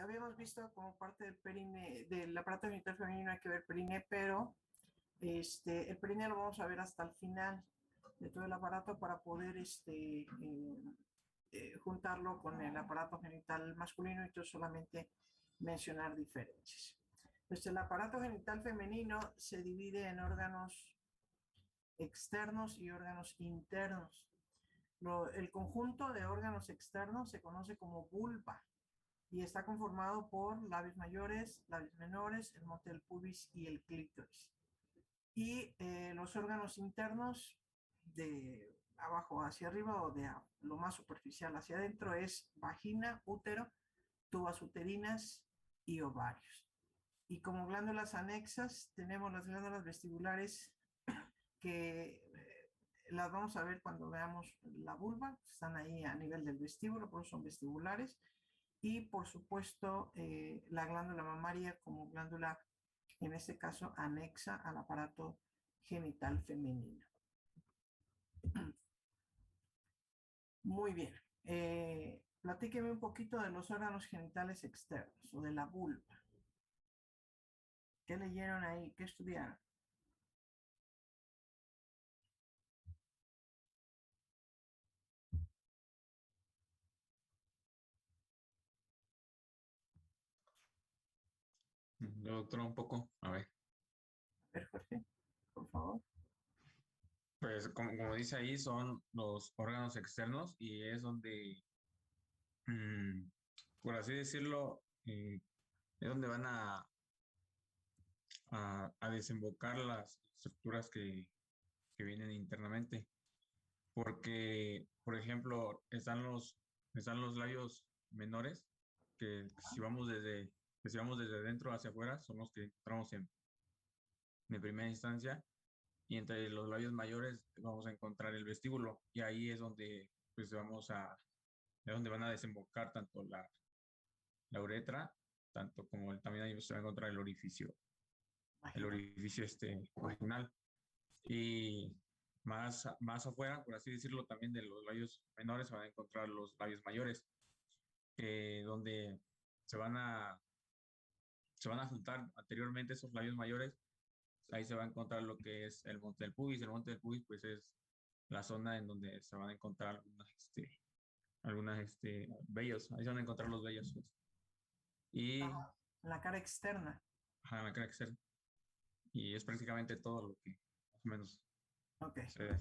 habíamos visto como parte del perine, del aparato genital femenino hay que ver perine, pero el perine lo vamos a ver hasta el final de todo el aparato para poder juntarlo con el aparato genital masculino y entonces solamente mencionar diferencias. Entonces, el aparato genital femenino se divide en órganos externos y órganos internos. El conjunto de órganos externos se conoce como vulva y está conformado por labios mayores, labios menores, el monte del pubis y el clítoris. Y los órganos internos, de abajo hacia arriba o de lo más superficial hacia adentro, es vagina, útero, tubas uterinas y ovarios. Y como glándulas anexas tenemos las glándulas vestibulares que las vamos a ver cuando veamos la vulva, están ahí a nivel del vestíbulo, por eso son vestibulares. Y por supuesto la glándula mamaria como glándula, en este caso, anexa al aparato genital femenino. Muy bien. Platíqueme un poquito de los órganos genitales externos o de la vulva. ¿Qué leyeron ahí? ¿Qué estudiaron? Doctora, un poco, a ver. A ver, Jorge, por favor. Pues como dice ahí, son los órganos externos y es donde, mm, por así decirlo, es donde van a desembocar las estructuras que vienen internamente. Porque, por ejemplo, están los labios menores, que si vamos desde dentro hacia afuera, son los que encontramos en primera instancia. Y entre los labios mayores vamos a encontrar el vestíbulo y ahí es donde pues es donde van a desembocar tanto la uretra, tanto como también ahí se va a encontrar el Imagina. orificio vaginal. Y más afuera, por así decirlo, también de los labios menores se van a encontrar los labios mayores, donde se van a, se van a juntar anteriormente esos labios mayores. Ahí se va a encontrar lo que es el monte del pubis. El monte del pubis, pues, es la zona en donde se van a encontrar algunas vellos. Ahí se van a encontrar los vellos, pues. Y La cara externa. ajá, me creo que ser. Y es prácticamente todo lo que más o menos Ok, se ve.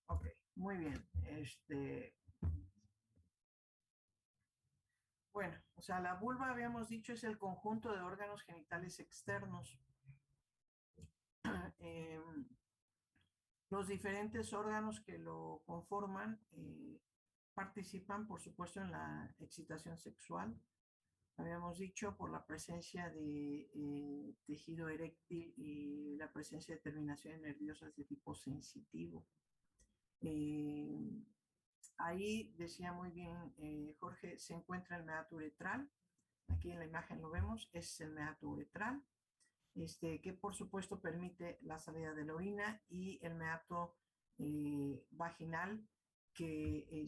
ok, muy bien. Bueno, o sea, la vulva, habíamos dicho, es el conjunto de órganos genitales externos. Eh, los diferentes órganos que lo conforman participan, por supuesto, en la excitación sexual. Habíamos dicho por la presencia de tejido eréctil y la presencia de terminaciones nerviosas de tipo sensitivo. Eh, Ahí decía muy bien Jorge, se encuentra el meato uretral. Aquí en la imagen lo vemos, es el meato uretral, que por supuesto permite la salida de la orina, y el meato vaginal, que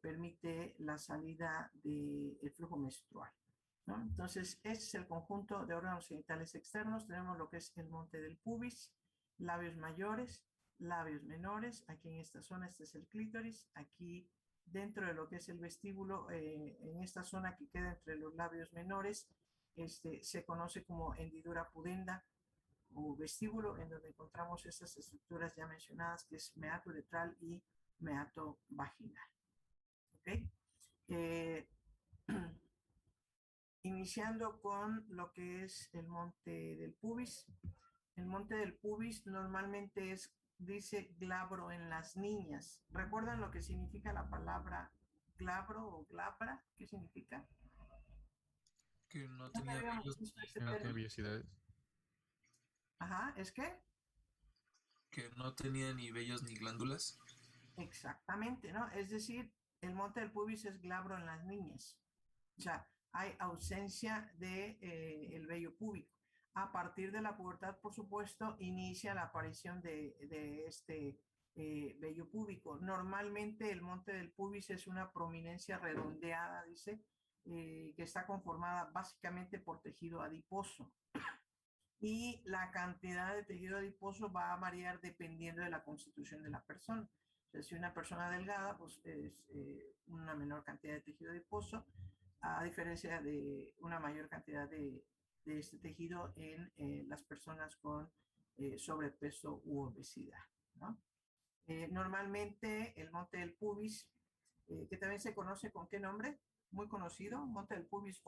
permite la salida del flujo menstrual, ¿no? Entonces, ese es el conjunto de órganos genitales externos. Tenemos lo que es el monte del pubis, labios mayores, labios menores. Aquí en esta zona, este es el clítoris. Aquí dentro de lo que es el vestíbulo, en esta zona que queda entre los labios menores, se conoce como hendidura pudenda o vestíbulo, en donde encontramos estas estructuras ya mencionadas, que es meato uretral y meato vaginal. ¿Ok? Eh, Iniciando con lo que es el monte del pubis. El monte del pubis normalmente dice glabro en las niñas. ¿Recuerdan lo que significa la palabra glabro o glabra? ¿Qué significa? Que no ¿Dónde tenía habíamos vellos visto ese ni, Que no tiene término? vellosidades. Ajá, ¿es que? que no tenía ni vellos ni glándulas. Exactamente, ¿no? Es decir, el monte del pubis es glabro en las niñas. O sea, hay ausencia de, el vello púbico. A partir de la pubertad, por supuesto, inicia la aparición de este vello púbico. Normalmente el monte del pubis es una prominencia redondeada, dice, que está conformada básicamente por tejido adiposo. Y la cantidad de tejido adiposo va a variar dependiendo de la constitución de la persona. O sea, si una persona delgada, pues es una menor cantidad de tejido adiposo, a diferencia de una mayor cantidad de este tejido en las personas con sobrepeso u obesidad, ¿no? Normalmente el monte del pubis, que también se conoce con qué nombre, muy conocido, monte del pubis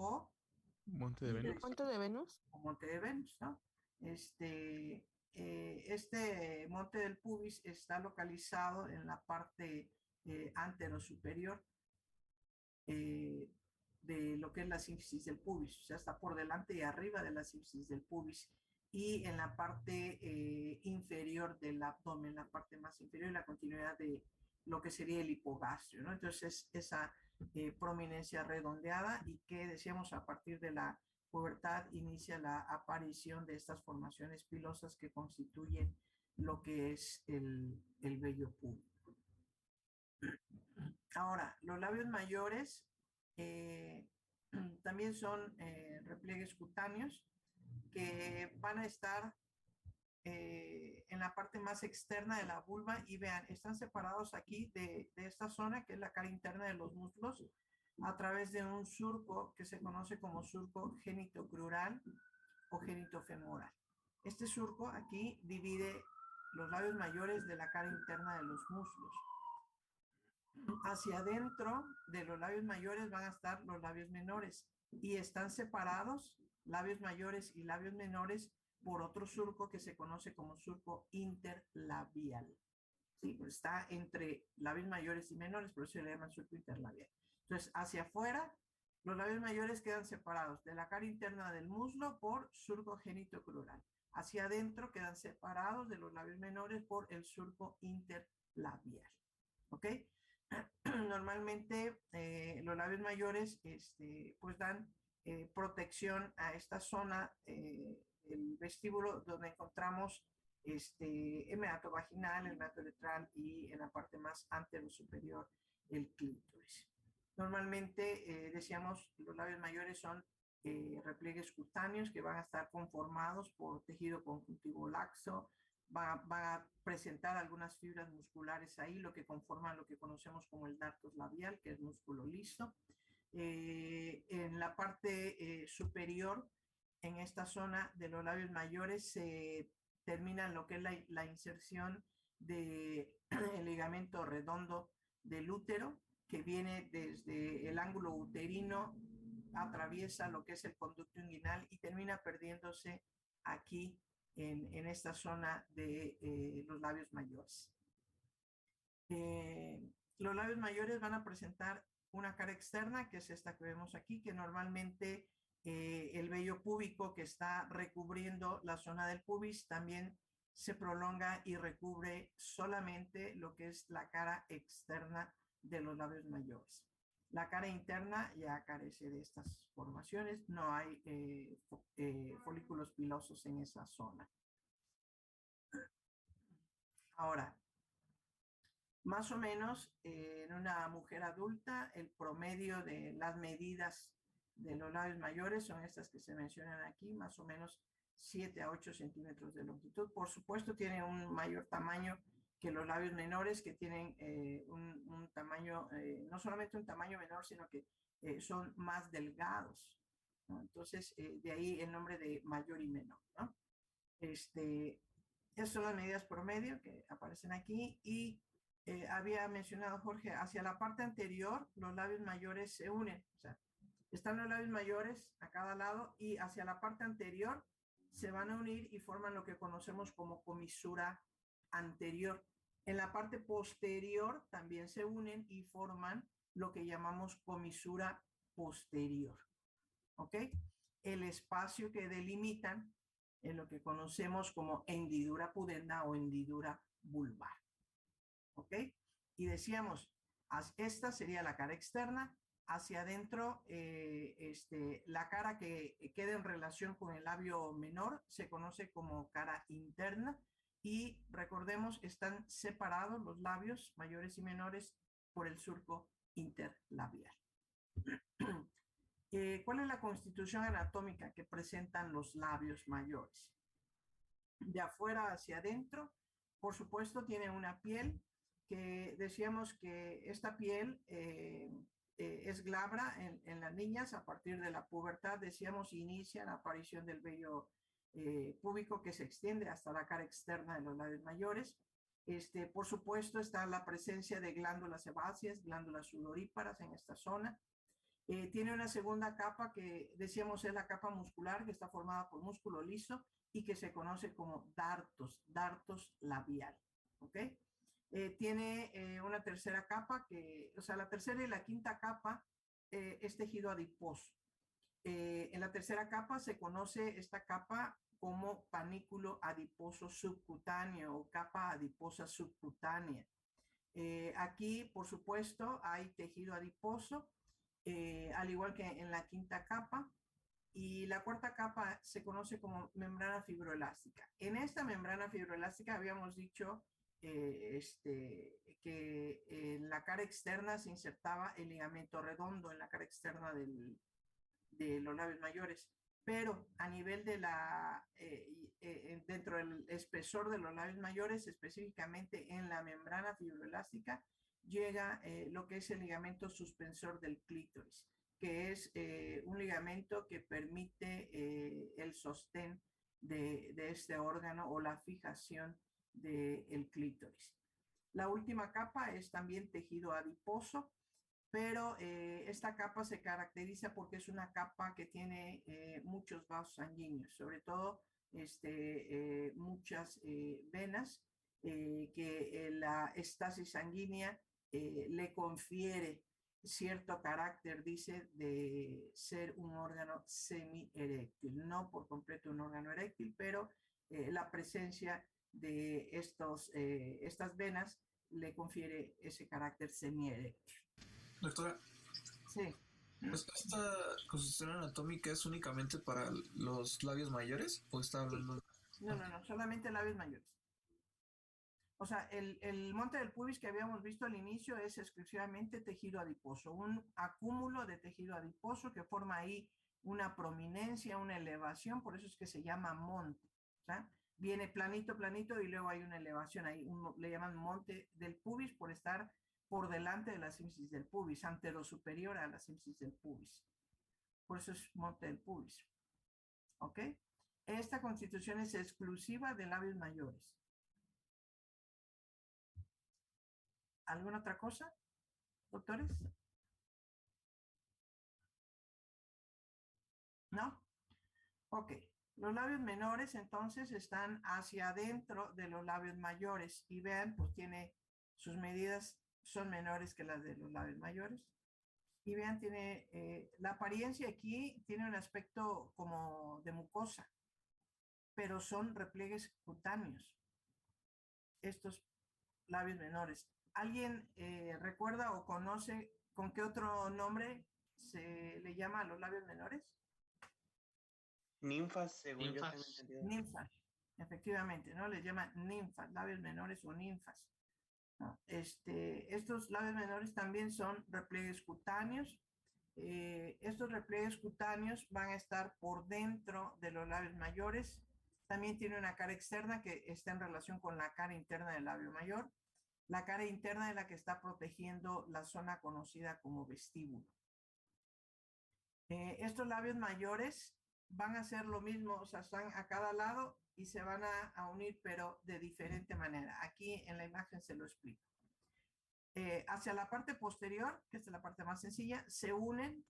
Monte de Venus. ¿Monte de Venus? o monte de Venus, ¿no? Este monte del pubis está localizado en la parte anterosuperior de lo que es la sínfisis del pubis, o sea, está por delante y arriba de la sínfisis del pubis y en la parte inferior del abdomen, la parte más inferior y la continuidad de lo que sería el hipogastrio, ¿no? Entonces, esa prominencia redondeada y que decíamos a partir de la pubertad inicia la aparición de estas formaciones pilosas que constituyen lo que es el vello púbico. Ahora, los labios mayores también son repliegues cutáneos que van a estar en la parte más externa de la vulva y vean, están separados aquí de esta zona que es la cara interna de los muslos a través de un surco que se conoce como surco genitocrural o genitofemoral. Este surco aquí divide los labios mayores de la cara interna de los muslos. Hacia adentro de los labios mayores van a estar los labios menores y están separados labios mayores y labios menores por otro surco que se conoce como surco interlabial. ¿Sí? Pues está entre labios mayores y menores, por eso se le llama surco interlabial. Entonces, hacia afuera, los labios mayores quedan separados de la cara interna del muslo por surco genitocrural. Hacia adentro quedan separados de los labios menores por el surco interlabial. ¿Ok? Normalmente los labios mayores pues dan protección a esta zona, el vestíbulo donde encontramos el meato vaginal, el meato uretral y en la parte más anterosuperior el clítoris. Normalmente decíamos los labios mayores son repliegues cutáneos que van a estar conformados por tejido conjuntivo laxo, va a presentar algunas fibras musculares ahí, lo que conforman lo que conocemos como el dartos labial, que es músculo liso. En la parte superior, en esta zona de los labios mayores, se termina lo que es la inserción del ligamento redondo del útero, que viene desde el ángulo uterino, atraviesa lo que es el conducto inguinal y termina perdiéndose aquí en esta zona de los labios mayores. Los labios mayores van a presentar una cara externa, que es esta que vemos aquí, que normalmente el vello púbico que está recubriendo la zona del pubis también se prolonga y recubre solamente lo que es la cara externa de los labios mayores. La cara interna ya carece de estas formaciones, no hay folículos pilosos en esa zona. Ahora, más o menos en una mujer adulta, el promedio de las medidas de los labios mayores son estas que se mencionan aquí, más o menos 7 a 8 centímetros de longitud. Por supuesto, tienen un mayor tamaño que los labios menores, que tienen un tamaño, no solamente un tamaño menor, sino que son más delgados, ¿no? Entonces, de ahí el nombre de mayor y menor, ¿no? Esas son las medidas promedio que aparecen aquí y había mencionado Jorge, hacia la parte anterior los labios mayores se unen, o sea, están los labios mayores a cada lado y hacia la parte anterior se van a unir y forman lo que conocemos como comisura anterior. En la parte posterior también se unen y forman lo que llamamos comisura posterior. ¿Ok? El espacio que delimitan es lo que conocemos como hendidura pudenda o hendidura vulvar. ¿Ok? Y decíamos, esta sería la cara externa, hacia adentro, la cara que queda en relación con el labio menor se conoce como cara interna y recordemos, están separados los labios mayores y menores por el surco interlabial. ¿Cuál es la constitución anatómica que presentan los labios mayores? De afuera hacia adentro, por supuesto, tiene una piel que decíamos que esta piel es glabra en las niñas a partir de la pubertad, decíamos, inicia la aparición del vello púbico que se extiende hasta la cara externa de los labios mayores. Por supuesto, está la presencia de glándulas sebáceas, glándulas sudoríparas en esta zona. Tiene una segunda capa que decíamos es la capa muscular, que está formada por músculo liso y que se conoce como dartos labial. ¿Ok? Tiene una tercera capa que, o sea, la tercera y la quinta capa es tejido adiposo. En la tercera capa se conoce esta capa como panículo adiposo subcutáneo o capa adiposa subcutánea. Aquí, por supuesto, hay tejido adiposo, al igual que en la quinta capa, y la cuarta capa se conoce como membrana fibroelástica. En esta membrana fibroelástica habíamos dicho que en la cara externa se insertaba el ligamento redondo en la cara externa de los labios mayores, pero a nivel de dentro del espesor de los labios mayores, específicamente en la membrana fibroelástica, llega lo que es el ligamento suspensor del clítoris, que es un ligamento que permite el sostén de este órgano o la fijación del clítoris. La última capa es también tejido adiposo, pero esta capa se caracteriza porque es una capa que tiene muchos vasos sanguíneos, sobre todo muchas venas, que la estasis sanguínea le confiere cierto carácter, dice, de ser un órgano semieréctil, no por completo un órgano eréctil, pero la presencia de estas venas le confiere ese carácter semieréctil. Doctora, Sí. ¿esta constitución anatómica es únicamente para los labios mayores o está hablando? No, solamente labios mayores. O sea, el monte del pubis que habíamos visto al inicio es exclusivamente tejido adiposo, un acúmulo de tejido adiposo que forma ahí una prominencia, una elevación, por eso es que se llama monte. ¿Sí? Viene planito, planito y luego hay una elevación ahí, le llaman monte del pubis por estar por delante de la símfisis del pubis, antero superior a la símfisis del pubis. Por eso es monte del pubis. ¿Ok? Esta constitución es exclusiva de labios mayores. ¿Alguna otra cosa, doctores? ¿No? Ok. Los labios menores entonces están hacia adentro de los labios mayores y vean, pues tiene sus medidas, son menores que las de los labios mayores. Y vean, tiene la apariencia aquí, tiene un aspecto como de mucosa, pero son repliegues cutáneos, estos labios menores. ¿Alguien recuerda o conoce con qué otro nombre se le llama a los labios menores? Ninfas, según yo tengo entendido. Ninfas, efectivamente, ¿no? Les llaman ninfas, labios menores o ninfas, ¿no? Estos labios menores también son repliegues cutáneos. Estos repliegues cutáneos van a estar por dentro de los labios mayores. También tiene una cara externa que está en relación con la cara interna del labio mayor. La cara interna es la que está protegiendo la zona conocida como vestíbulo. Estos labios mayores van a hacer lo mismo, o sea, están a cada lado y se van a unir, pero de diferente manera. Aquí en la imagen se lo explico. Hacia la parte posterior, que es la parte más sencilla, se unen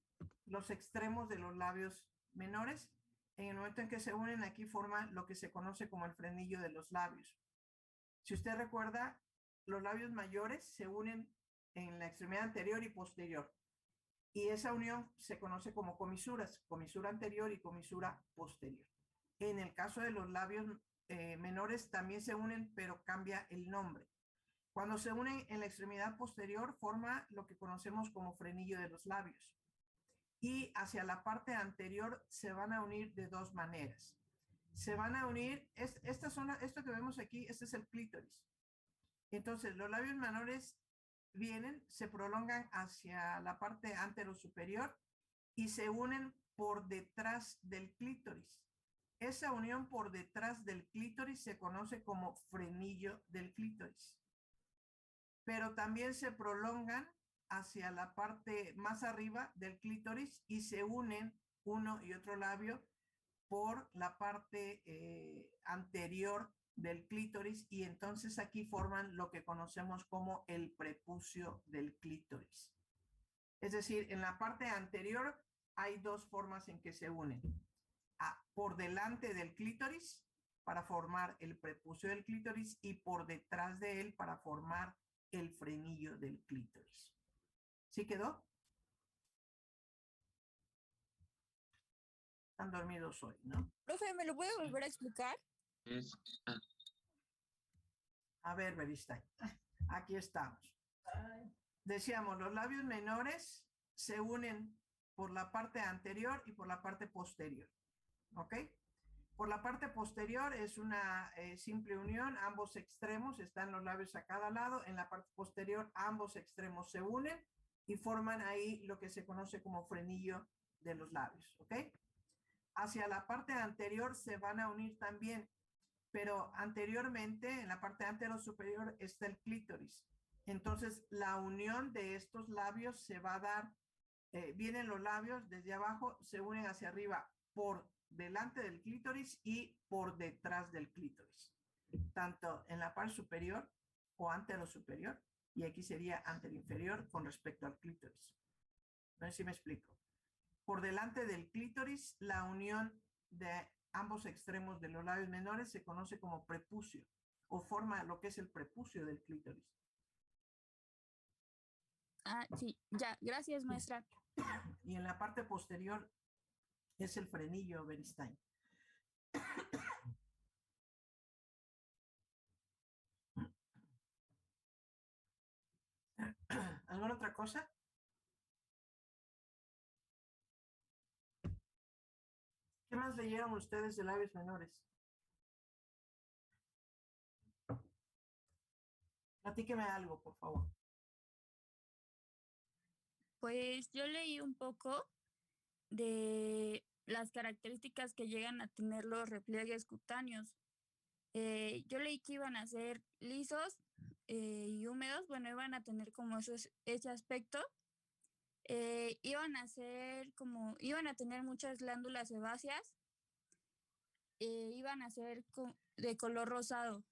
los extremos de los labios menores. En el momento en que se unen, aquí forman lo que se conoce como el frenillo de los labios. Si usted recuerda, los labios mayores se unen en la extremidad anterior y posterior. Y esa unión se conoce como comisuras, comisura anterior y comisura posterior. En el caso de los labios menores también se unen, pero cambia el nombre. Cuando se unen en la extremidad posterior, forma lo que conocemos como frenillo de los labios. Y hacia la parte anterior se van a unir de dos maneras. Se van a unir, esta zona, esto que vemos aquí, este es el clítoris. Entonces, los labios menores vienen, se prolongan hacia la parte antero superior y se unen por detrás del clítoris. Esa unión por detrás del clítoris se conoce como frenillo del clítoris. Pero también se prolongan hacia la parte más arriba del clítoris y se unen uno y otro labio por la parte anterior del clítoris, y entonces aquí forman lo que conocemos como el prepucio del clítoris. Es decir, en la parte anterior hay dos formas en que se unen. Por delante del clítoris para formar el prepucio del clítoris y por detrás de él para formar el frenillo del clítoris. ¿Sí quedó? Están dormidos hoy, ¿no? Profe, ¿me lo puede volver a explicar? A ver, Beristain, aquí estamos. Decíamos, los labios menores se unen por la parte anterior y por la parte posterior. ¿Ok? Por la parte posterior es una simple unión, ambos extremos están los labios a cada lado. En la parte posterior ambos extremos se unen y forman ahí lo que se conoce como frenillo de los labios. ¿Ok? Hacia la parte anterior se van a unir también, pero anteriormente en la parte anterosuperior está el clítoris. Entonces la unión de estos labios se va a dar, vienen los labios desde abajo, se unen hacia arriba por delante del clítoris y por detrás del clítoris, tanto en la parte superior o anterosuperior, y aquí sería anteroinferior con respecto al clítoris. No sé si me explico. Por delante del clítoris, la unión de ambos extremos de los labios menores se conoce como prepucio, o forma lo que es el prepucio del clítoris. Ah, sí, ya, gracias, maestra. Y en la parte posterior es el frenillo, Beristain. ¿Alguna otra cosa? ¿Qué más leyeron ustedes de labios menores? Platíqueme algo, por favor. Pues yo leí un poco de las características que llegan a tener los repliegues cutáneos. Yo leí que iban a ser lisos y húmedos, bueno, iban a tener como ese aspecto. Iban a tener muchas glándulas sebáceas, iban a ser de color rosado.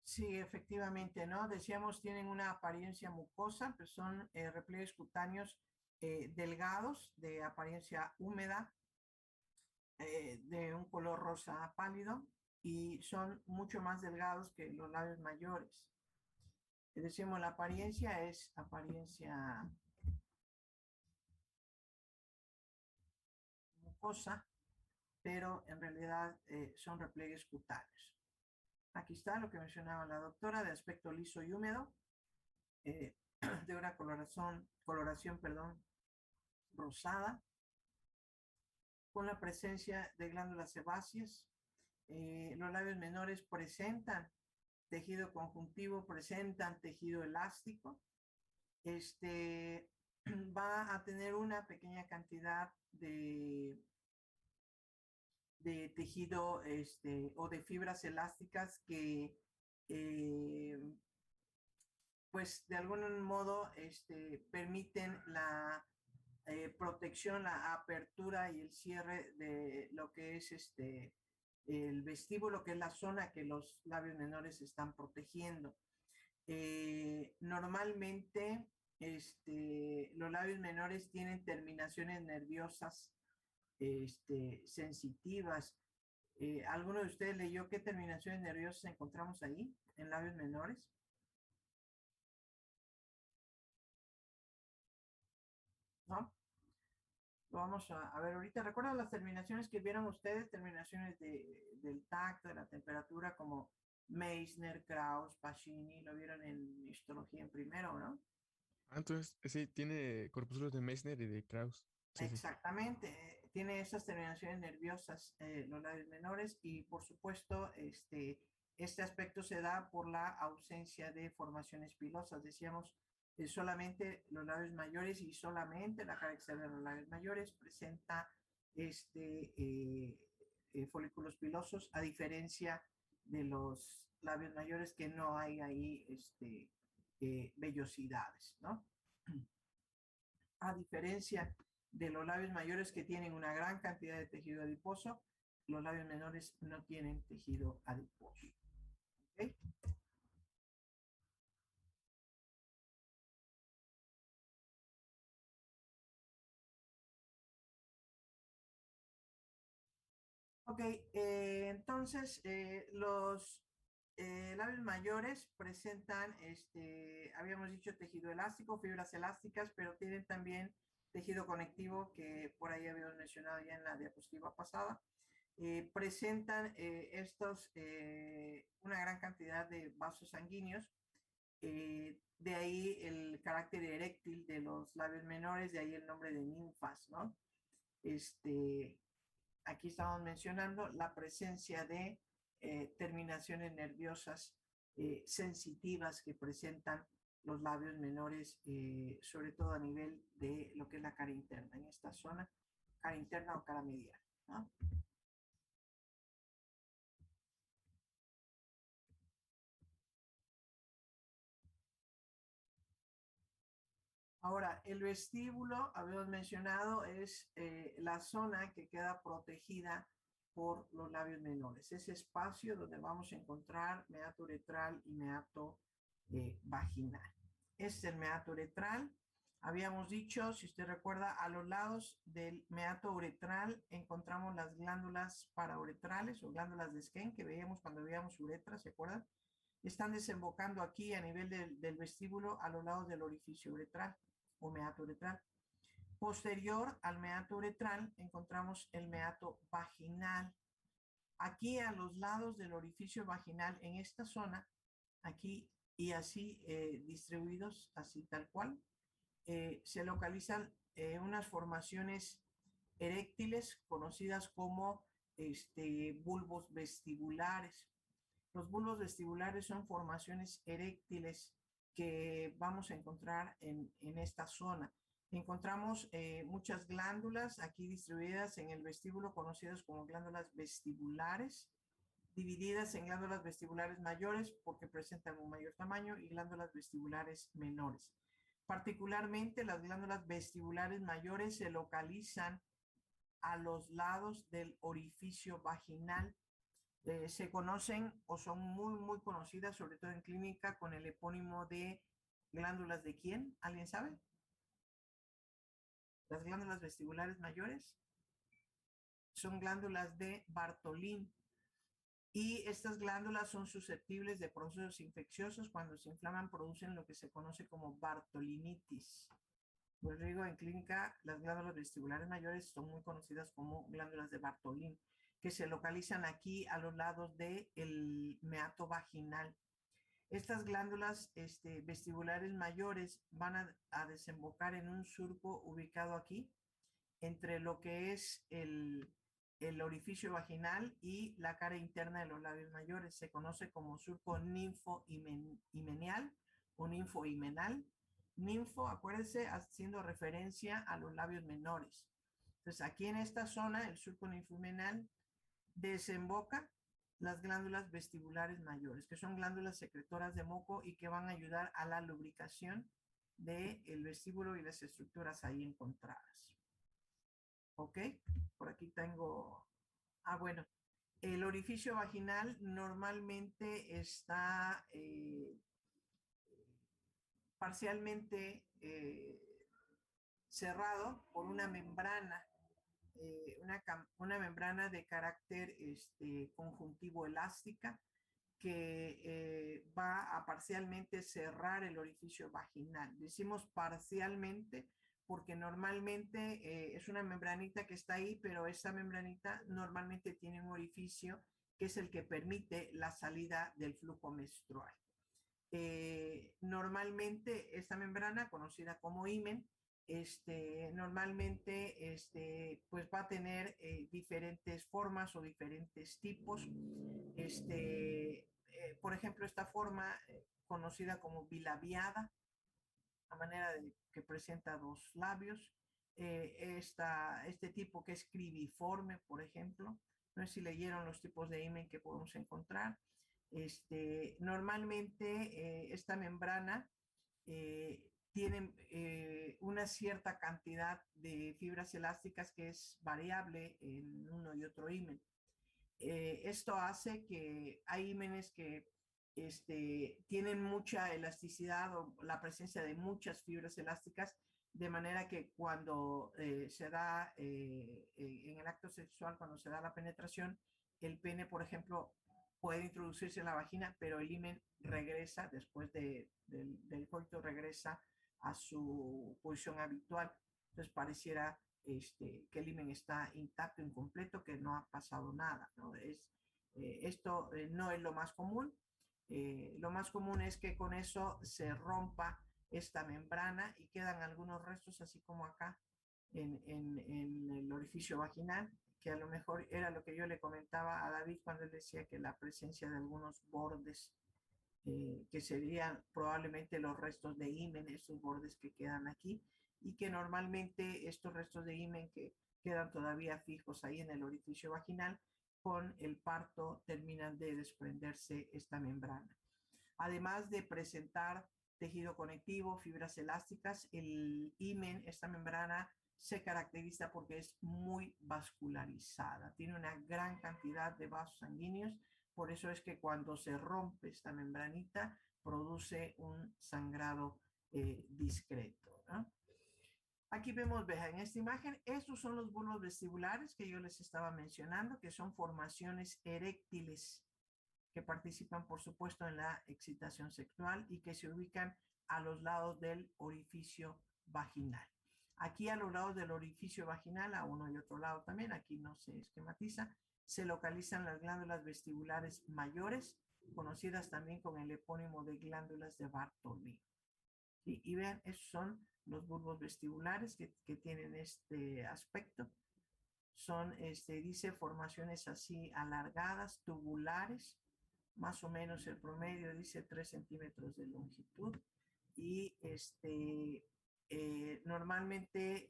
Sí, efectivamente, ¿no? Decíamos, tienen una apariencia mucosa, pero son repliegues cutáneos delgados, de apariencia húmeda, de un color rosa pálido, y son mucho más delgados que los labios mayores. Decimos, la apariencia es apariencia mucosa, pero en realidad son repliegues cutáneos. Aquí está lo que mencionaba la doctora, de aspecto liso y húmedo, de una coloración, rosada, con la presencia de glándulas sebáceas. Los labios menores presentan tejido conjuntivo, presentan tejido elástico. Va a tener una pequeña cantidad de tejido o de fibras elásticas que pues de algún modo permiten la protección, la apertura y el cierre de lo que es el vestíbulo, que es la zona que los labios menores están protegiendo. Normalmente los labios menores tienen terminaciones nerviosas sensitivas. ¿Alguno de ustedes leyó qué terminaciones nerviosas encontramos ahí en labios menores? ¿No? Lo vamos a ver ahorita. ¿Recuerdan las terminaciones que vieron ustedes? Terminaciones del tacto, de la temperatura, como Meissner, Krauss, Pacini, lo vieron en histología en primero, ¿no? Ah, entonces sí, tiene corpúsculos de Meissner y de Krauss. Sí, sí. Exactamente, tiene esas terminaciones nerviosas los labios menores, y por supuesto este aspecto se da por la ausencia de formaciones pilosas. Decíamos, Solamente los labios mayores y solamente la cara externa de los labios mayores presenta folículos pilosos, a diferencia de los labios mayores que no hay ahí vellosidades, ¿no? A diferencia de los labios mayores que tienen una gran cantidad de tejido adiposo, los labios menores no tienen tejido adiposo. ¿Okay? Ok, entonces los labios mayores presentan, habíamos dicho tejido elástico, fibras elásticas, pero tienen también tejido conectivo que por ahí habíamos mencionado ya en la diapositiva pasada. Presentan una gran cantidad de vasos sanguíneos, de ahí el carácter eréctil de los labios menores, de ahí el nombre de ninfas, ¿no? Aquí estamos mencionando la presencia de terminaciones nerviosas sensitivas que presentan los labios menores, sobre todo a nivel de lo que es la cara interna, en esta zona, cara interna o cara medial, ¿no? Ahora, el vestíbulo, habíamos mencionado, es la zona que queda protegida por los labios menores. Ese espacio donde vamos a encontrar meato uretral y meato vaginal. Este es el meato uretral. Habíamos dicho, si usted recuerda, a los lados del meato uretral encontramos las glándulas parauretrales o glándulas de Skene que veíamos cuando veíamos uretra, ¿se acuerdan? Están desembocando aquí a nivel del vestíbulo a los lados del orificio uretral o meato uretral. Posterior al meato uretral encontramos el meato vaginal. Aquí a los lados del orificio vaginal, en esta zona, aquí y así distribuidos, así tal cual, se localizan unas formaciones eréctiles conocidas como bulbos vestibulares. Los bulbos vestibulares son formaciones eréctiles que vamos a encontrar en esta zona. Encontramos muchas glándulas aquí distribuidas en el vestíbulo, conocidas como glándulas vestibulares, divididas en glándulas vestibulares mayores porque presentan un mayor tamaño y glándulas vestibulares menores. Particularmente las glándulas vestibulares mayores se localizan a los lados del orificio vaginal. Se conocen o son muy conocidas, sobre todo en clínica, con el epónimo de glándulas de ¿quién? ¿Alguien sabe? Las glándulas vestibulares mayores son glándulas de Bartolín. Y estas glándulas son susceptibles de procesos infecciosos. Cuando se inflaman producen lo que se conoce como bartolinitis. Pues digo, en clínica las glándulas vestibulares mayores son muy conocidas como glándulas de Bartolín, que se localizan aquí a los lados del meato vaginal. Estas glándulas vestibulares mayores van a desembocar en un surco ubicado aquí, entre lo que es el orificio vaginal y la cara interna de los labios mayores. Se conoce como surco ninfohimenial o ninfohimenal. Ninfo, acuérdense, haciendo referencia a los labios menores. Entonces, aquí en esta zona, el surco ninfohimenal desemboca las glándulas vestibulares mayores, que son glándulas secretoras de moco y que van a ayudar a la lubricación del vestíbulo y las estructuras ahí encontradas. ¿Ok? Por aquí tengo... Ah, bueno. El orificio vaginal normalmente está parcialmente cerrado por una membrana, una membrana de carácter conjuntivo elástica que va a parcialmente cerrar el orificio vaginal. Decimos parcialmente porque normalmente es una membranita que está ahí, pero esa membranita normalmente tiene un orificio que es el que permite la salida del flujo menstrual. Normalmente esta membrana, conocida como himen, normalmente pues va a tener diferentes formas o diferentes tipos. Por ejemplo, esta forma conocida como bilabiada, a manera de que presenta dos labios. Este tipo que es cribiforme, por ejemplo. No sé si leyeron los tipos de himen que podemos encontrar. Normalmente esta membrana tiene una cierta cantidad de fibras elásticas que es variable en uno y otro himen. Esto hace que hay ímenes que tienen mucha elasticidad o la presencia de muchas fibras elásticas, de manera que cuando se da en el acto sexual, cuando se da la penetración, el pene, por ejemplo, puede introducirse en la vagina, pero el himen regresa después del coito, regresa a su posición habitual. Entonces pareciera que el himen está intacto, incompleto, que no ha pasado nada, ¿no? Esto no es lo más común. Lo más común es que con eso se rompa esta membrana y quedan algunos restos, así como acá en el orificio vaginal, que a lo mejor era lo que yo le comentaba a David cuando él decía que la presencia de algunos bordes, que serían probablemente los restos de himen, estos bordes que quedan aquí, y que normalmente estos restos de himen que quedan todavía fijos ahí en el orificio vaginal, con el parto terminan de desprenderse esta membrana. Además de presentar tejido conectivo, fibras elásticas, el himen, esta membrana, se caracteriza porque es muy vascularizada, tiene una gran cantidad de vasos sanguíneos, por eso es que cuando se rompe esta membranita produce un sangrado discreto, ¿no? Aquí vemos, vean, en esta imagen, estos son los bulbos vestibulares que yo les estaba mencionando, que son formaciones eréctiles que participan, por supuesto, en la excitación sexual y que se ubican a los lados del orificio vaginal. Aquí a los lados del orificio vaginal, a uno y otro lado también, aquí no se esquematiza, se localizan las glándulas vestibulares mayores, conocidas también con el epónimo de glándulas de Bartolini. Y vean, esos son los bulbos vestibulares que tienen este aspecto. Son, dice, formaciones así alargadas, tubulares, más o menos el promedio dice 3 centímetros de longitud. Y normalmente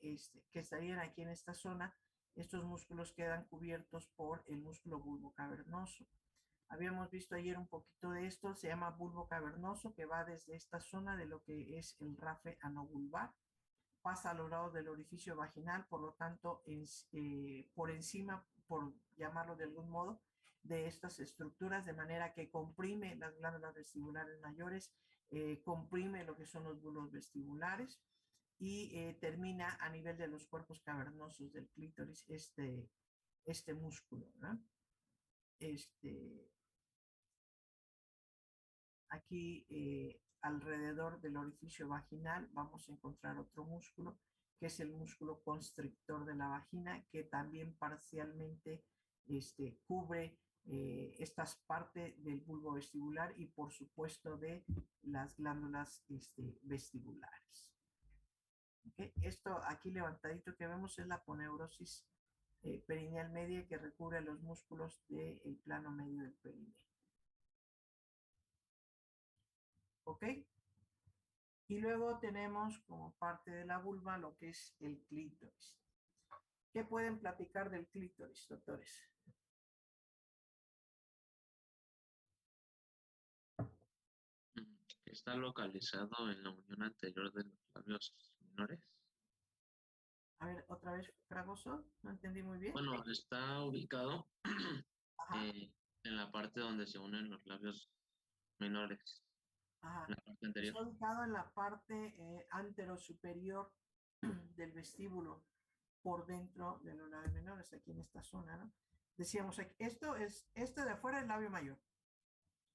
que estarían aquí en esta zona, estos músculos quedan cubiertos por el músculo bulbo cavernoso. Habíamos visto ayer un poquito de esto, se llama bulbo cavernoso, que va desde esta zona de lo que es el rafe anovulvar, pasa a los lados del orificio vaginal, por lo tanto, por encima, por llamarlo de algún modo, de estas estructuras, de manera que comprime las glándulas vestibulares mayores, comprime lo que son los bulbos vestibulares y termina a nivel de los cuerpos cavernosos del clítoris este músculo, ¿no? Aquí alrededor del orificio vaginal vamos a encontrar otro músculo, que es el músculo constrictor de la vagina, que también parcialmente cubre estas partes del bulbo vestibular y por supuesto de las glándulas vestibulares. ¿Okay? Esto aquí levantadito que vemos es la aponeurosis perineal media, que recubre los músculos del plano medio del perineo. ¿Ok? Y luego tenemos como parte de la vulva lo que es el clítoris. ¿Qué pueden platicar del clítoris, doctores? Está localizado en la unión anterior de los labios menores. A ver, otra vez, Fragoso, no entendí muy bien. Bueno, está ubicado en la parte donde se unen los labios menores. Ajá. En la parte anterior. Está ubicado en la parte anterosuperior del vestíbulo, por dentro de los labios menores, aquí en esta zona, ¿no? Decíamos, esto de afuera es el labio mayor.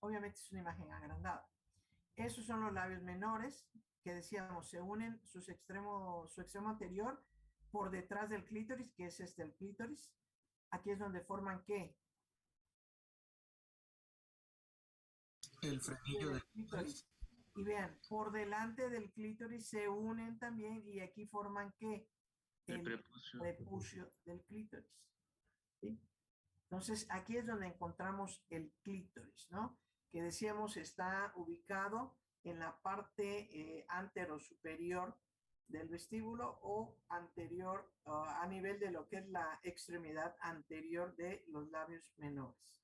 Obviamente es una imagen agrandada. Esos son los labios menores, que decíamos, se unen su extremo anterior por detrás del clítoris, que es el clítoris. Aquí es donde forman ¿qué? El frenillo del clítoris. Y vean, por delante del clítoris se unen también y aquí forman ¿qué? El prepucio del clítoris. ¿Sí? Entonces, aquí es donde encontramos el clítoris, ¿no? Que decíamos está ubicado en la parte anterosuperior del vestíbulo o anterior a nivel de lo que es la extremidad anterior de los labios menores.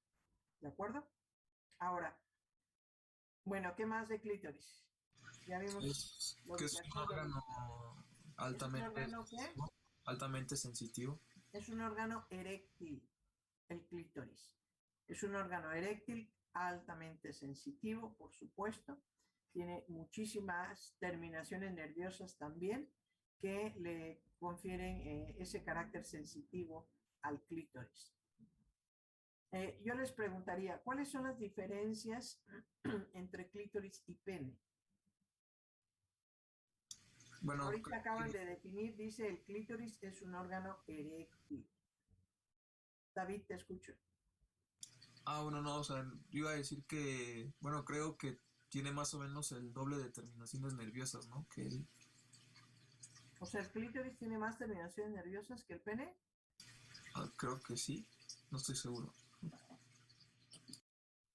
¿De acuerdo? Ahora, bueno, ¿qué más de clítoris? Ya vimos Es la que es un ubicación del... órgano ¿Es un altamente órgano qué? sensitivo, altamente sensitivo. Es un órgano eréctil, el clítoris. Es un órgano eréctil altamente sensitivo, por supuesto. Tiene muchísimas terminaciones nerviosas también que le confieren ese carácter sensitivo al clítoris. Yo les preguntaría, ¿cuáles son las diferencias entre clítoris y pene? Bueno, Ahorita creo acaban que, de definir, dice el clítoris es un órgano eréctil. David, te escucho. bueno, no, o sea, yo iba a decir que, bueno, creo que tiene más o menos el doble de terminaciones nerviosas, ¿no? O sea, ¿el clítoris tiene más terminaciones nerviosas que el pene? Creo que sí, no estoy seguro.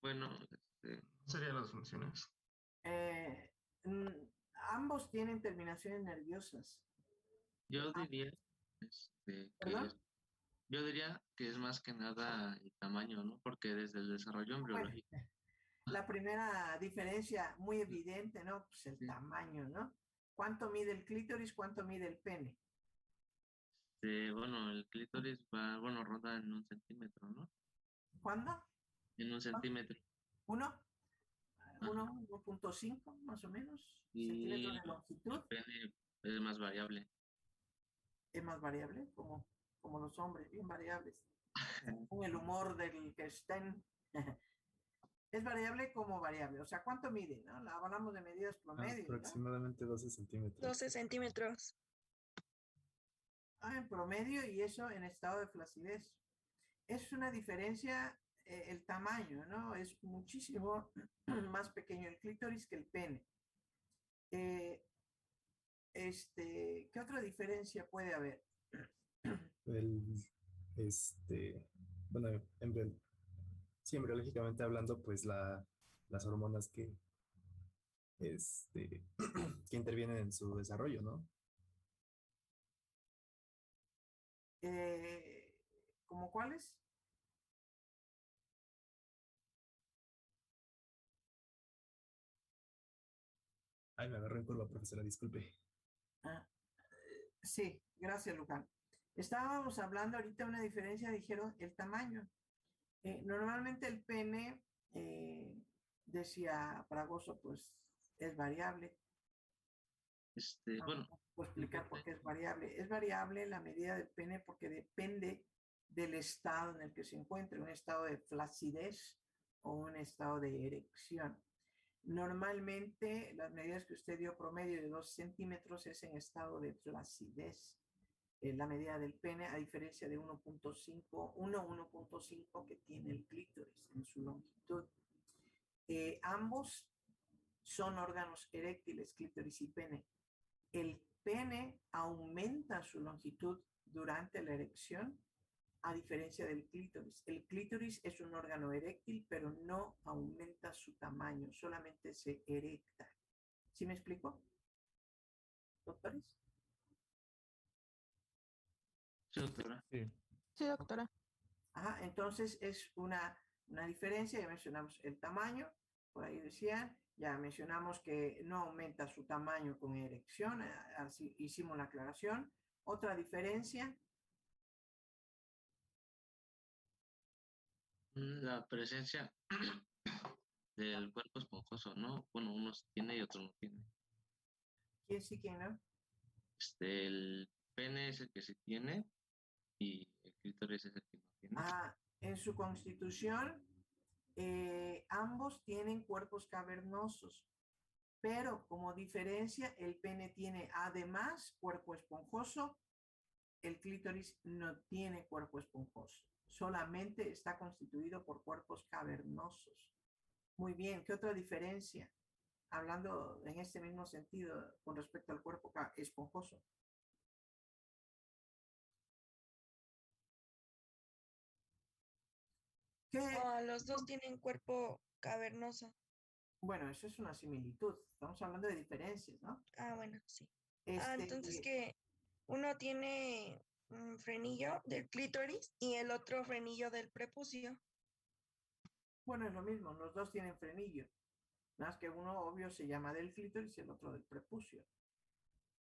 Bueno, Serían las funciones. Eh, mm, ambos tienen terminaciones nerviosas. yo Ah, diría que ¿perdón? yo diría que es más que nada el tamaño, ¿no? Porque desde el desarrollo Bueno, embriológico, la primera diferencia muy evidente, ¿no? Pues el sí, tamaño, ¿no? ¿Cuánto mide el clítoris? ¿Cuánto mide el pene? bueno, el clítoris va, bueno, ronda en 1 centímetro, ¿no? ¿Cuándo? En un centímetro. ¿Uno? Ajá. 1.5 más o menos centímetros Y de el longitud. pene es más variable. Es más variable, como los hombres, bien variables. Con el humor del que estén. Es variable como variable. O sea, ¿cuánto mide? ¿No? Hablamos de medidas promedio, ¿no? Aproximadamente 12 centímetros. 12 centímetros. En promedio y eso en estado de flacidez. Es una diferencia el tamaño, ¿no? Es muchísimo más pequeño el clítoris que el pene. Eh, ¿Qué otra diferencia puede haber? El, este, bueno, sí, embriológicamente hablando, pues las hormonas este, que intervienen en su desarrollo, ¿no? ¿Cómo cuáles? Ay, me agarró en curva, profesora, disculpe. Ah, sí, gracias, Luján. Estábamos hablando ahorita de una diferencia, dijeron el tamaño. Normalmente el pene, decía Fragoso, pues es variable. No, Bueno, no puedo explicar por fíjate, qué es variable. Es variable la medida del pene porque depende del estado en el que se encuentre, un estado de flacidez o un estado de erección. Normalmente las medidas que usted dio promedio de 2 centímetros es en estado de flacidez. La medida del pene, a diferencia de 1.5 que tiene el clítoris en su longitud. Ambos son órganos eréctiles, clítoris y pene. El pene aumenta su longitud durante la erección, a diferencia del clítoris. El clítoris es un órgano eréctil, pero no aumenta su tamaño, solamente se erecta. ¿Sí me explico, doctores? sí, doctora. Sí. Sí, doctora. Ajá, entonces es una diferencia, ya mencionamos el tamaño, por ahí decían, ya mencionamos que no aumenta su tamaño con erección, así hicimos la aclaración. Otra diferencia, La presencia del cuerpo esponjoso, ¿no? Bueno, unos tiene y otros no tiene. ¿quién sí, quién no? El pene es el que sí tiene y el clítoris es el que no tiene. En su constitución, ambos tienen cuerpos cavernosos, pero como diferencia, el pene tiene además cuerpo esponjoso, el clítoris no tiene cuerpo esponjoso, solamente está constituido por cuerpos cavernosos. Muy bien, ¿qué otra diferencia? Hablando en este mismo sentido con respecto al cuerpo esponjoso. ¿Qué? Los dos tienen cuerpo cavernoso. Bueno, eso es una similitud. Estamos hablando de diferencias, ¿no? Ah, bueno, sí. Este, Entonces que uno tiene un frenillo del clítoris y el otro frenillo del prepucio. bueno, es lo mismo, los dos tienen frenillo. Nada más que uno, obvio, se llama del clítoris y el otro del prepucio.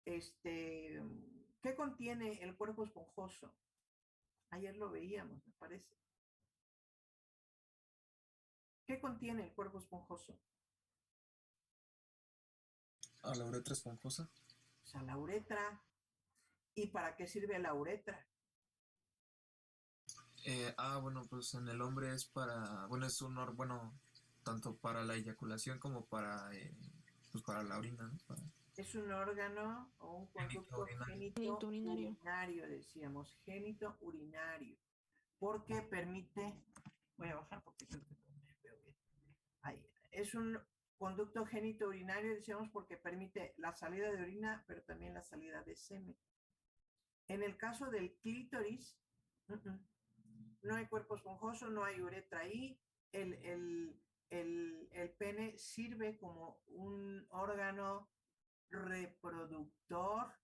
¿Qué contiene el cuerpo esponjoso? Ayer lo veíamos, me parece. ¿Qué contiene el cuerpo esponjoso? A la uretra esponjosa. O sea, la uretra. ¿Y para qué sirve la uretra? Bueno, pues en el hombre es para, bueno, es un bueno, tanto para la eyaculación como pues para la orina, ¿no? Para Es un órgano o un genito conducto urinario. Genito urinario. urinario, decíamos, génito urinario, porque permite, voy a bajar porque creo que no me veo bien. Ahí, es un conducto génito urinario, decíamos, porque permite la salida de orina, pero también la salida de semen. En el caso del clítoris, no hay cuerpo esponjoso, no hay uretra ahí. El pene sirve como un órgano reproductor,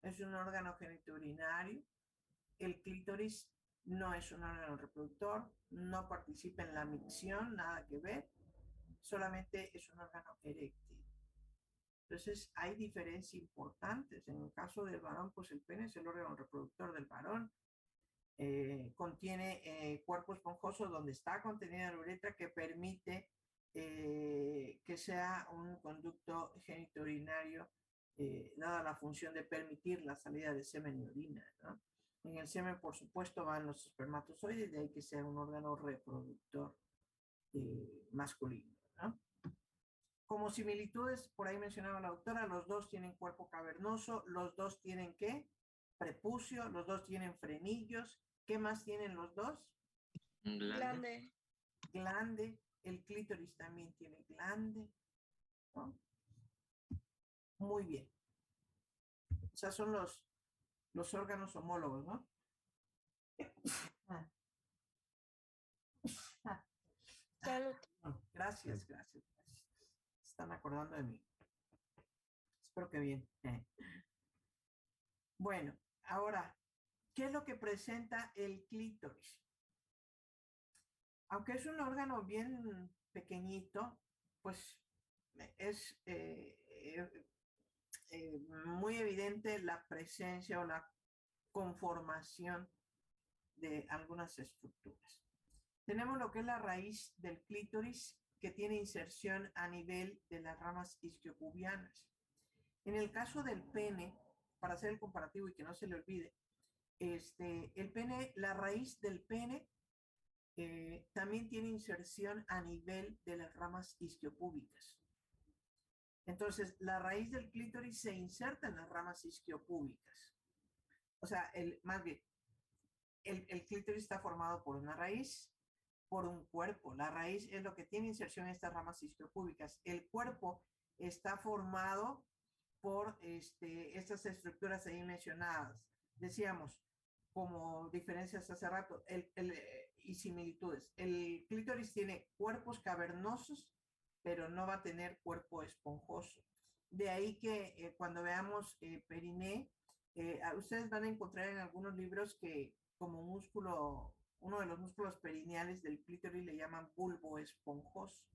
es un órgano genitourinario. El clítoris no es un órgano reproductor, no participa en la micción, nada que ver, solamente es un órgano eréctil. Entonces hay diferencias importantes. En el caso del varón, pues el pene es el órgano reproductor del varón. Contiene cuerpo esponjoso donde está contenida la uretra que permite que sea un conducto genitourinario, dada la función de permitir la salida de semen y orina, ¿no? En el semen, por supuesto, van los espermatozoides, de ahí que sea un órgano reproductor masculino, ¿no? Como similitudes, por ahí mencionaba la doctora, los dos tienen cuerpo cavernoso, los dos tienen ¿qué? Prepucio, los dos tienen frenillos. ¿Qué más tienen los dos? Glande. Glande, el clítoris también tiene glande, ¿no? Muy bien. O sea, son los órganos homólogos, ¿no? Salud. Gracias, gracias, gracias. Están acordando de mí. Espero que bien. Bueno, ahora, ¿qué es lo que presenta el clítoris? Aunque es un órgano bien pequeñito, pues es muy evidente la presencia o la conformación de algunas estructuras. Tenemos lo que es la raíz del clítoris, que tiene inserción a nivel de las ramas isquiopubianas. En el caso del pene, para hacer el comparativo y que no se le olvide, el pene, la raíz del pene también tiene inserción a nivel de las ramas isquiopúbicas. Entonces, la raíz del clítoris se inserta en las ramas isquiopúbicas. O sea, más bien, el clítoris está formado por una raíz, por un cuerpo. La raíz es lo que tiene inserción en estas ramas isquiopúbicas. El cuerpo está formado por estas estructuras ahí mencionadas. Decíamos, como diferencias hace rato, y similitudes. El clítoris tiene cuerpos cavernosos, pero no va a tener cuerpo esponjoso. De ahí que cuando veamos periné, ustedes van a encontrar en algunos libros que como músculo, uno de los músculos perineales del clítoris le llaman bulbo esponjoso.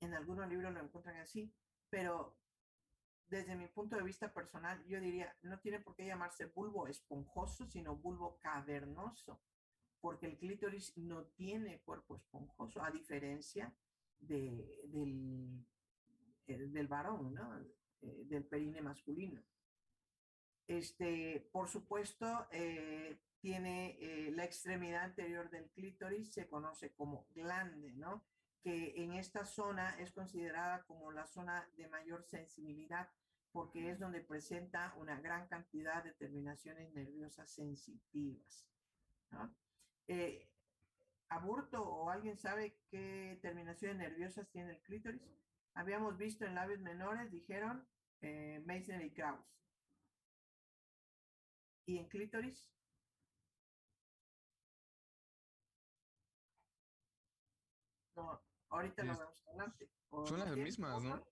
En algunos libros lo encuentran así, pero desde mi punto de vista personal, yo diría, no tiene por qué llamarse bulbo esponjoso, sino bulbo cavernoso, porque el clítoris no tiene cuerpo esponjoso, a diferencia del varón, ¿no? Del perine masculino. Por supuesto, tiene la extremidad anterior del clítoris, se conoce como glande, ¿no? Que en esta zona es considerada como la zona de mayor sensibilidad porque es donde presenta una gran cantidad de terminaciones nerviosas sensitivas, ¿no? ¿Aburto o alguien sabe qué terminaciones nerviosas tiene el clítoris? Habíamos visto en labios menores, dijeron Meissner y Krauss. ¿Y en clítoris? No, Ahorita lo Es- vemos adelante. ¿O Son las quieres mismas, ¿no? otro?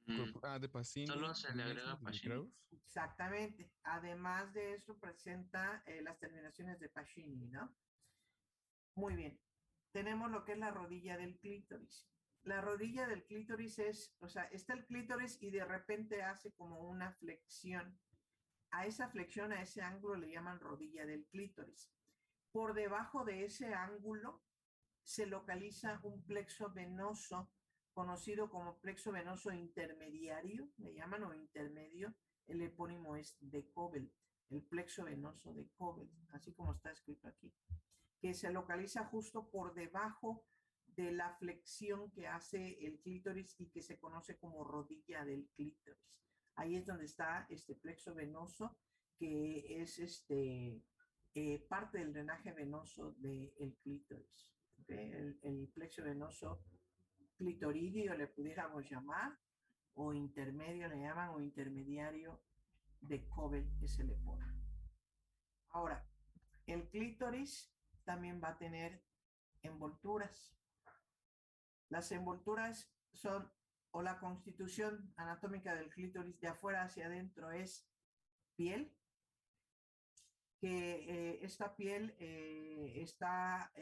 Mm, De Pacini, Solo se le agrega Meissner y de Pacini. Krauss. Exactamente. Además de eso, presenta las terminaciones de Pacini, ¿no? Muy bien. Tenemos lo que es la rodilla del clítoris. La rodilla del clítoris es, o sea, está el clítoris y de repente hace como una flexión. A esa flexión, a ese ángulo le llaman rodilla del clítoris. Por debajo de ese ángulo se localiza un plexo venoso conocido como plexo venoso intermediario, le llaman, o intermedio. El epónimo es de Cobel, el plexo venoso de Cobel, así como está escrito aquí, que se localiza justo por debajo de la flexión que hace el clítoris y que se conoce como rodilla del clítoris. Ahí es donde está este plexo venoso, que es parte del drenaje venoso del clítoris. ¿Okay? El plexo venoso clitoridio le pudiéramos llamar, o intermedio le llaman, o intermediario de Cobel, que se le pone. Ahora, el clítoris también va a tener envolturas. Las envolturas son, o la constitución anatómica del clítoris de afuera hacia adentro es piel, que esta piel está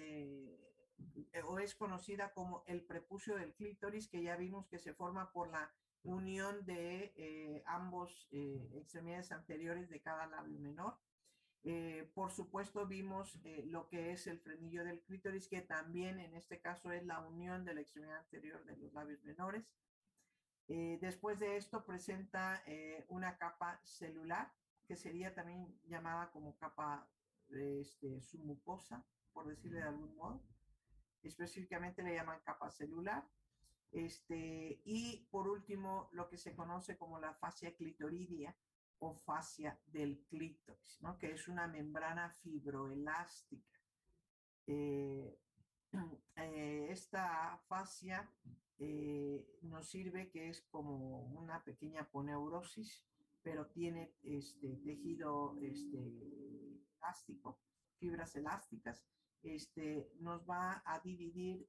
o es conocida como el prepucio del clítoris, que ya vimos que se forma por la unión de ambos extremidades anteriores de cada labio menor. Por supuesto, vimos lo que es el frenillo del clítoris, que también en este caso es la unión de la extremidad anterior de los labios menores. Después de esto presenta una capa celular, que sería también llamada como capa submucosa, por decirlo de algún modo. Específicamente le llaman capa celular. Y por último, lo que se conoce como la fascia clitoridia o fascia del clítoris, ¿no? Que es una membrana fibroelástica. Esta fascia nos sirve, que es como una pequeña poneurosis, pero tiene tejido elástico, fibras elásticas. Nos va a dividir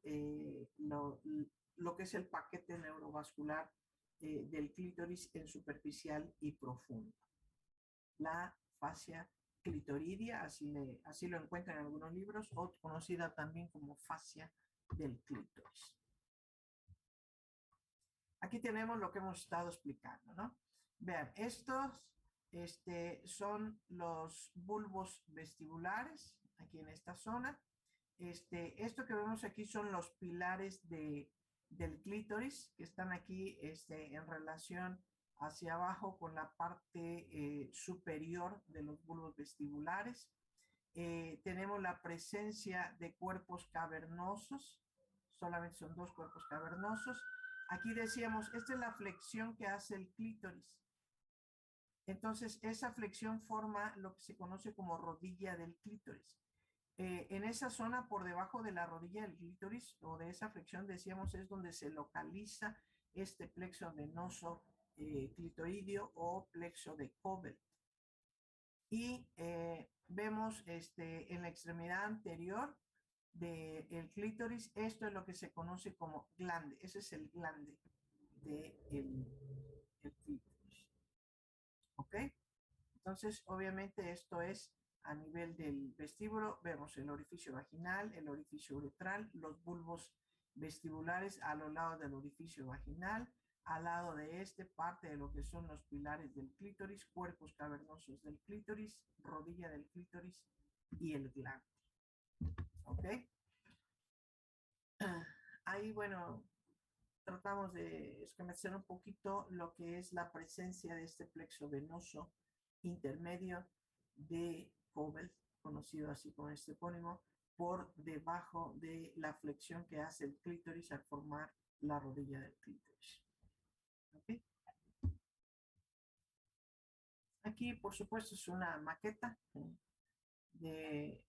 lo que es el paquete neurovascular del clítoris en superficial y profundo. La fascia clitoridia, así lo encuentran en algunos libros, o conocida también como fascia del clítoris. Aquí tenemos lo que hemos estado explicando, ¿no? Vean, estos son los bulbos vestibulares, aquí en esta zona. Esto que vemos aquí son los pilares del clítoris, que están aquí en relación hacia abajo con la parte superior de los bulbos vestibulares. Tenemos la presencia de cuerpos cavernosos, solamente son dos cuerpos cavernosos. Aquí decíamos, esta es la flexión que hace el clítoris. Entonces, esa flexión forma lo que se conoce como rodilla del clítoris. En esa zona por debajo de la rodilla del clítoris, o de esa flexión, decíamos, es donde se localiza este plexo venoso clitoridio o plexo de Cobel. Y vemos en la extremidad anterior del clítoris, esto es lo que se conoce como glande. Ese es el glande del clítoris. ¿Ok? Entonces, obviamente esto es a nivel del vestíbulo. Vemos el orificio vaginal, el orificio uretral, los bulbos vestibulares a los lados del orificio vaginal, al lado de parte de lo que son los pilares del clítoris, cuerpos cavernosos del clítoris, rodilla del clítoris y el glande. ¿Ok? Ahí, bueno, tratamos de esquematizar un poquito lo que es la presencia de este plexo venoso intermedio de Cobel, conocido así con este epónimo, por debajo de la flexión que hace el clítoris al formar la rodilla del clítoris. ¿Okay? Aquí, por supuesto, es una maqueta de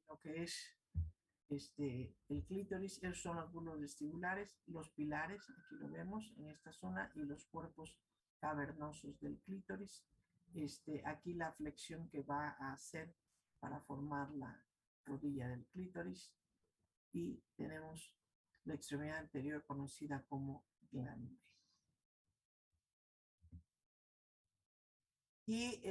lo que es el clítoris. Esos son los bulbos vestibulares, los pilares, aquí lo vemos en esta zona, y los cuerpos cavernosos del clítoris. Aquí la flexión que va a hacer para formar la rodilla del clítoris, y tenemos la extremidad anterior conocida como glande. Y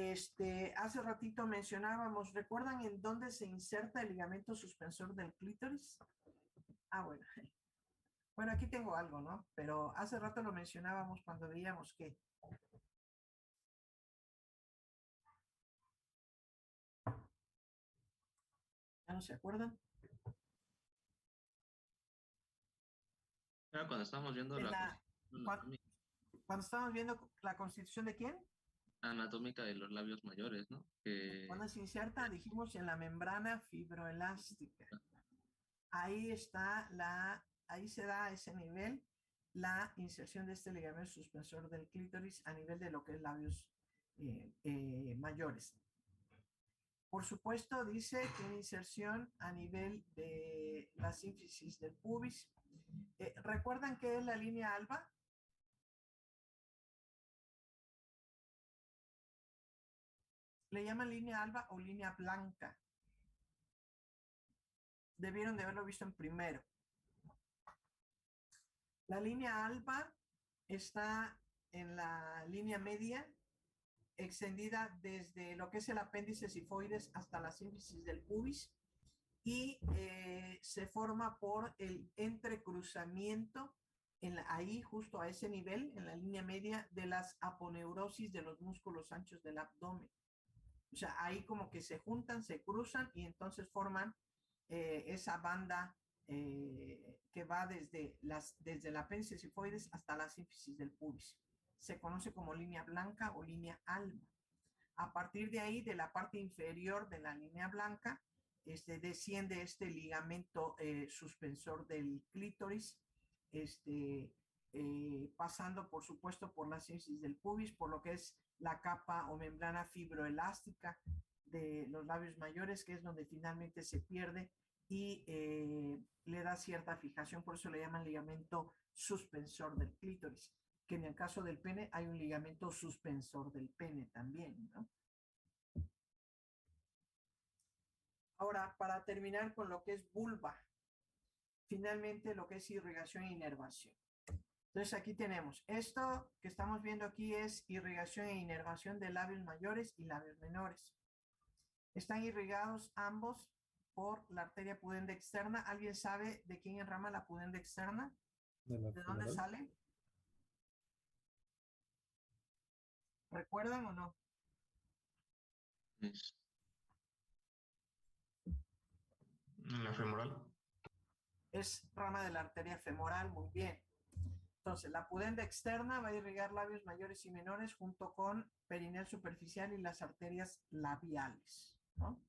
hace ratito mencionábamos, ¿recuerdan en dónde se inserta el ligamento suspensor del clítoris? Bueno. Bueno, aquí tengo algo, ¿no? Pero hace rato lo mencionábamos cuando veíamos que ¿ya no se acuerdan? Era cuando estábamos viendo Cuando estábamos viendo la constitución de quién? anatómica de los labios mayores, ¿no? ¿Cuándo se inserta? Dijimos en la membrana fibroelástica. Ahí está ahí se da a ese nivel la inserción de este ligamento suspensor del clítoris a nivel de lo que es labios mayores. Por supuesto, dice que una inserción a nivel de la sínfisis del pubis. ¿Recuerdan qué es la línea alba? Le llaman línea alba o línea blanca. Debieron de haberlo visto en primero. La línea alba está en la línea media, extendida desde lo que es el apéndice sifoides hasta la sínfisis del pubis, y se forma por el entrecruzamiento ahí justo a ese nivel, en la línea media, de las aponeurosis de los músculos anchos del abdomen. O sea, ahí como que se juntan, se cruzan y entonces forman esa banda que va desde el apéndice sifoides hasta la sínfisis del pubis. Se conoce como línea blanca o línea alba. A partir de ahí, de la parte inferior de la línea blanca, desciende este ligamento suspensor del clítoris, pasando por supuesto por la sínfisis del pubis, por lo que es la capa o membrana fibroelástica de los labios mayores, que es donde finalmente se pierde y le da cierta fijación, por eso le llaman ligamento suspensor del clítoris, que en el caso del pene hay un ligamento suspensor del pene también, ¿no? Ahora, para terminar con lo que es vulva, finalmente lo que es irrigación e inervación. Entonces aquí tenemos, esto que estamos viendo aquí es irrigación e inervación de labios mayores y labios menores. Están irrigados ambos por la arteria pudenda externa. ¿Alguien sabe de quién enrama la pudenda externa? ¿De dónde sale? ¿Recuerdan o no? En la femoral. Es rama de la arteria femoral, muy bien. Entonces, la pudenda externa va a irrigar labios mayores y menores junto con perineal superficial y las arterias labiales, ¿no?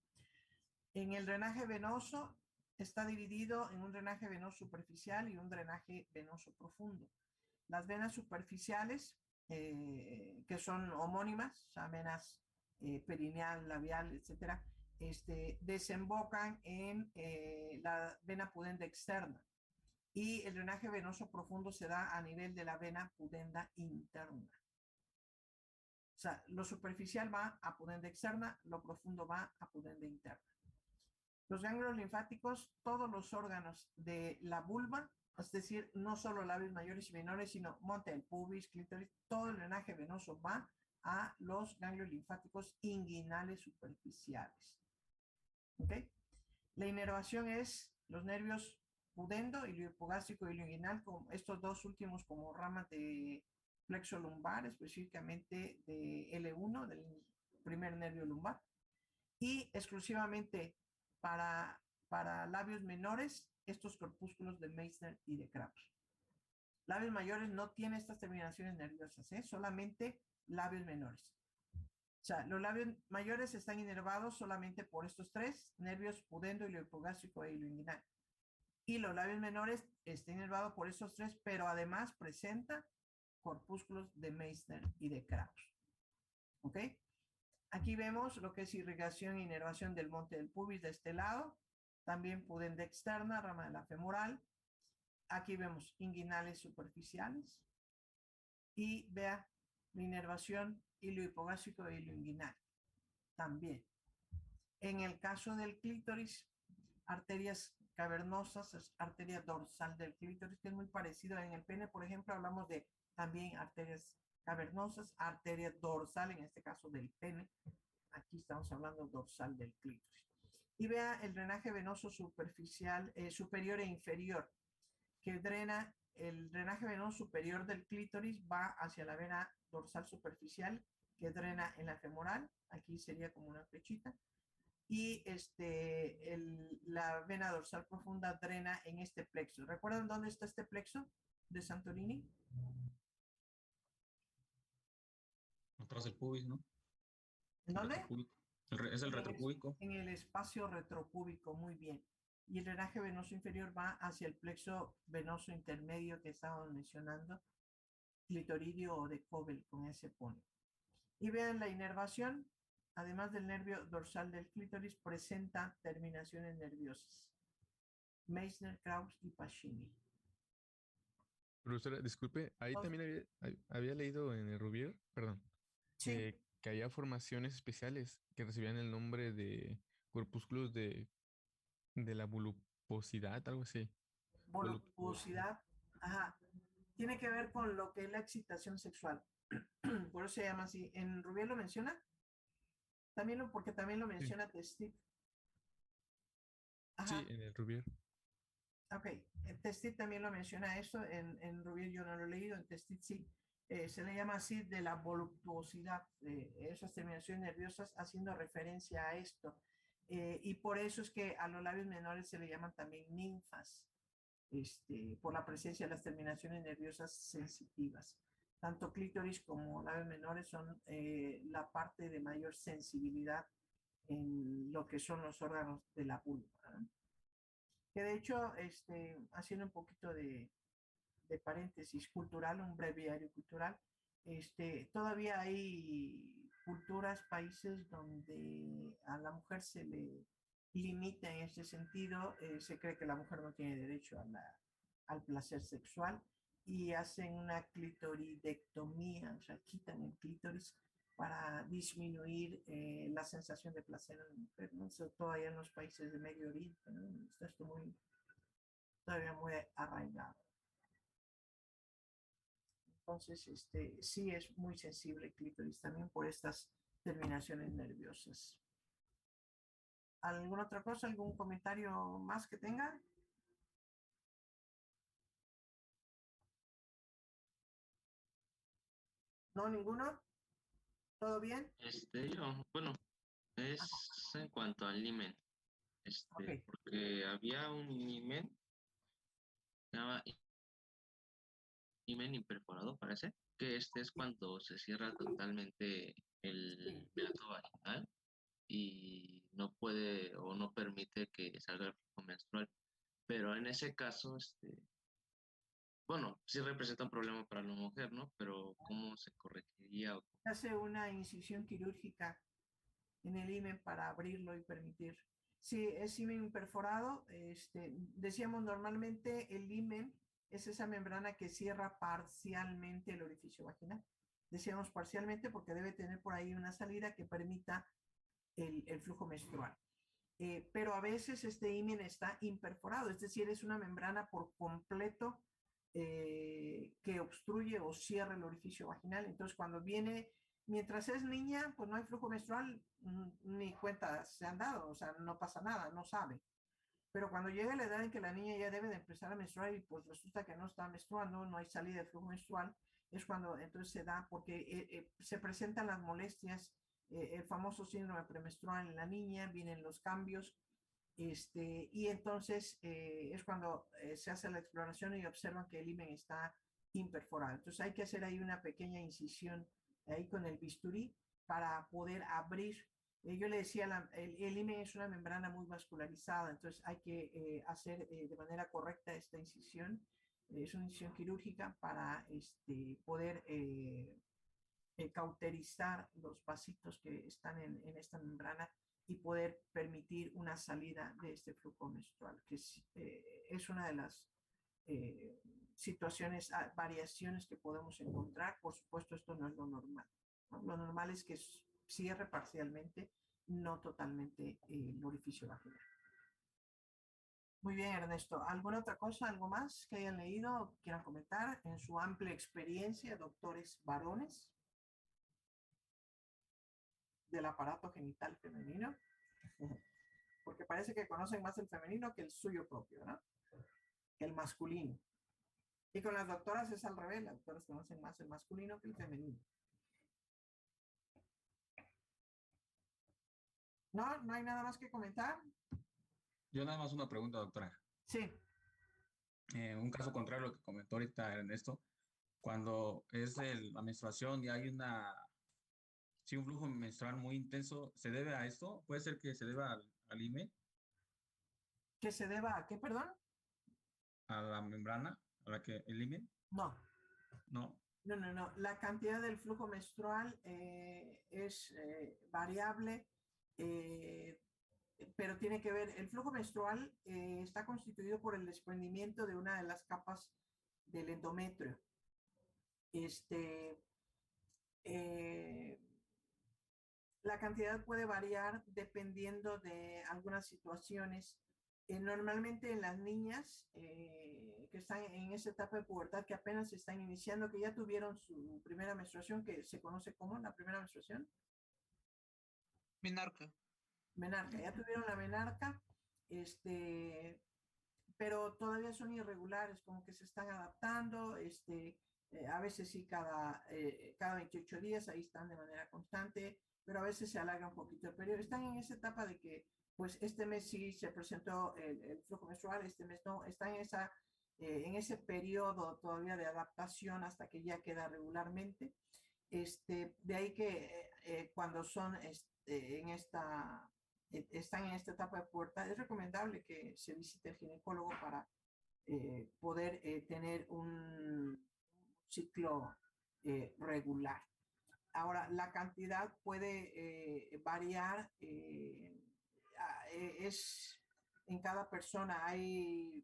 En el drenaje venoso está dividido en un drenaje venoso superficial y un drenaje venoso profundo. Las venas superficiales, que son homónimas, o sea, venas perineal, labial, etcétera, desembocan en la vena pudenda externa. Y el drenaje venoso profundo se da a nivel de la vena pudenda interna. O sea, lo superficial va a pudenda externa, lo profundo va a pudenda interna. Los ganglios linfáticos, todos los órganos de la vulva, es decir, no solo labios mayores y menores, sino monte del pubis, clítoris, todo el drenaje venoso va a los ganglios linfáticos inguinales superficiales. ¿Ok? La inervación es los nervios pudendo, ilio hipogástrico y ilio inguinal, con estos dos últimos como ramas de plexo lumbar, específicamente de L1, del primer nervio lumbar, y exclusivamente para labios menores, estos corpúsculos de Meissner y de Krauss. Labios mayores no tienen estas terminaciones nerviosas, solamente labios menores. O sea, los labios mayores están inervados solamente por estos tres nervios pudendo, ilio hipogástrico e ilio inguinal. Y los labios menores están inervados por estos tres, pero además presenta corpúsculos de Meissner y de Krauss. ¿Ok? Aquí vemos lo que es irrigación e inervación del monte del pubis de este lado. También pudenda externa, rama de la femoral. Aquí vemos inguinales superficiales. Y vea la inervación ilio hipogástrico e ilio inguinal. También. En el caso del clítoris, arterias cavernosas, es arteria dorsal del clítoris, que es muy parecido en el pene. Por ejemplo, hablamos de también arterias cavernosas, arteria dorsal, en este caso del pene. Aquí estamos hablando dorsal del clítoris. Y vea el drenaje venoso superficial, superior e inferior, que drena. El drenaje venoso superior del clítoris va hacia la vena dorsal superficial, que drena en la femoral. Aquí sería como una flechita. Y la vena dorsal profunda drena en este plexo. ¿Recuerdan dónde está este plexo de Santorini? Atrás del pubis, ¿no? ¿En dónde? Retropúbico. Es el retropúbico. En el espacio retropúbico, muy bien. Y el drenaje venoso inferior va hacia el plexo venoso intermedio que estábamos mencionando, clitoridio o de Cobel, con ese pone. Y vean la inervación, además del nervio dorsal del clítoris, presenta terminaciones nerviosas. Meissner, Krauss y Pacini. Profesora, disculpe, ahí también había leído en el Rubier, perdón, Sí, que había formaciones especiales que recibían el nombre de corpúsculos de la voluptuosidad, algo así. voluptuosidad, ajá, tiene que ver con lo que es la excitación sexual. Por eso se llama así. ¿En Rubier lo menciona? Porque también lo Sí, menciona Testit. sí, Ajá, en el Rubier. ok. Testit también lo menciona eso. En Rubier yo no lo he leído, en Testit sí. Se le llama así de la voluptuosidad, esas terminaciones nerviosas, haciendo referencia a esto. Y por eso es que a los labios menores se le llaman también ninfas, por la presencia de las terminaciones nerviosas sensitivas. Tanto clítoris como labios menores son la parte de mayor sensibilidad en lo que son los órganos de la vulva, ¿no? Que de hecho, haciendo un poquito de paréntesis cultural, un breviario cultural, todavía hay culturas, países donde a la mujer se le limita en ese sentido, se cree que la mujer no tiene derecho al placer sexual y hacen una clitoridectomía, o sea, quitan el clítoris para disminuir la sensación de placer en la mujer, ¿no? Sobre todo allá en los países de Medio Oriente, ¿no? Está esto todavía muy arraigado. Entonces, sí es muy sensible el clítoris también por estas terminaciones nerviosas. ¿Alguna otra cosa? ¿Algún comentario más que tenga? ¿No, ninguno? ¿Todo bien? Bueno, es en cuanto al limen, Ok, porque había un limen, se llama himen imperforado, parece, que es cuando se cierra totalmente el sí. meato vaginal y no puede o no permite que salga el flujo menstrual. Pero en ese caso, bueno, sí representa un problema para la mujer, ¿no? Pero ¿cómo se corregiría? Hace una incisión quirúrgica en el himen para abrirlo y permitir. Si es himen perforado, decíamos normalmente el himen es esa membrana que cierra parcialmente el orificio vaginal. Decíamos parcialmente porque debe tener por ahí una salida que permita el flujo menstrual. Pero a veces este himen está imperforado, es decir, es una membrana por completo que obstruye o cierra el orificio vaginal. Entonces, cuando viene, mientras es niña, pues no hay flujo menstrual, ni cuenta se han dado, o sea, no pasa nada, no sabe. Pero cuando llega la edad en que la niña ya debe de empezar a menstruar y pues resulta que no está menstruando, no hay salida de flujo menstrual, es cuando entonces se da, porque se presentan las molestias, el famoso síndrome premenstrual en la niña, vienen los cambios, y entonces es cuando se hace la exploración y observan que el himen está imperforado. Entonces hay que hacer ahí una pequeña incisión ahí con el bisturí para poder abrir. Yo le decía, el himen es una membrana muy vascularizada, entonces hay que hacer de manera correcta esta incisión. Es una incisión quirúrgica para poder cauterizar los vasitos que están en esta membrana y poder permitir una salida de este flujo menstrual, que es una de las eh, situaciones, variaciones que podemos encontrar. Por supuesto, esto no es lo normal, ¿no? Lo normal es que cierre parcialmente, no totalmente el orificio vaginal. Muy bien, Ernesto. ¿Alguna otra cosa, algo más que hayan leído o quieran comentar en su amplia experiencia, doctores varones, del aparato genital femenino? Porque parece que conocen más el femenino que el suyo propio, ¿no? Que el masculino. Y con las doctoras es al revés, las doctoras conocen más el masculino que el femenino. ¿No? ¿No hay nada más que comentar? Yo nada más una pregunta, doctora. Sí. Un caso contrario a lo que comentó ahorita Ernesto, cuando es la menstruación y hay sí, un flujo menstrual muy intenso, ¿se debe a esto? ¿Puede ser que se deba al IME, ¿Que se deba a qué, perdón? a la membrana, a la que el IME? No. No. No. La cantidad del flujo menstrual es variable, pero tiene que ver, el flujo menstrual está constituido por el desprendimiento de una de las capas del endometrio. Eh, la cantidad puede variar dependiendo de algunas situaciones. Normalmente en las niñas que están en esa etapa de pubertad, que apenas están iniciando, que ya tuvieron su primera menstruación, que se conoce como la primera menstruación. Menarca. Menarca, ya tuvieron la menarca, pero todavía son irregulares, como que se están adaptando, a veces sí cada 28 días, ahí están de manera constante, pero a veces se alarga un poquito el periodo. Están en esa etapa de que, pues este mes sí se presentó el flujo menstrual, este mes no, están en ese periodo todavía de adaptación hasta que ya queda regularmente. De ahí que cuando son están en esta etapa de pubertad, es recomendable que se visite el ginecólogo para poder tener un ciclo regular. Ahora, la cantidad puede variar, es en cada persona. Hay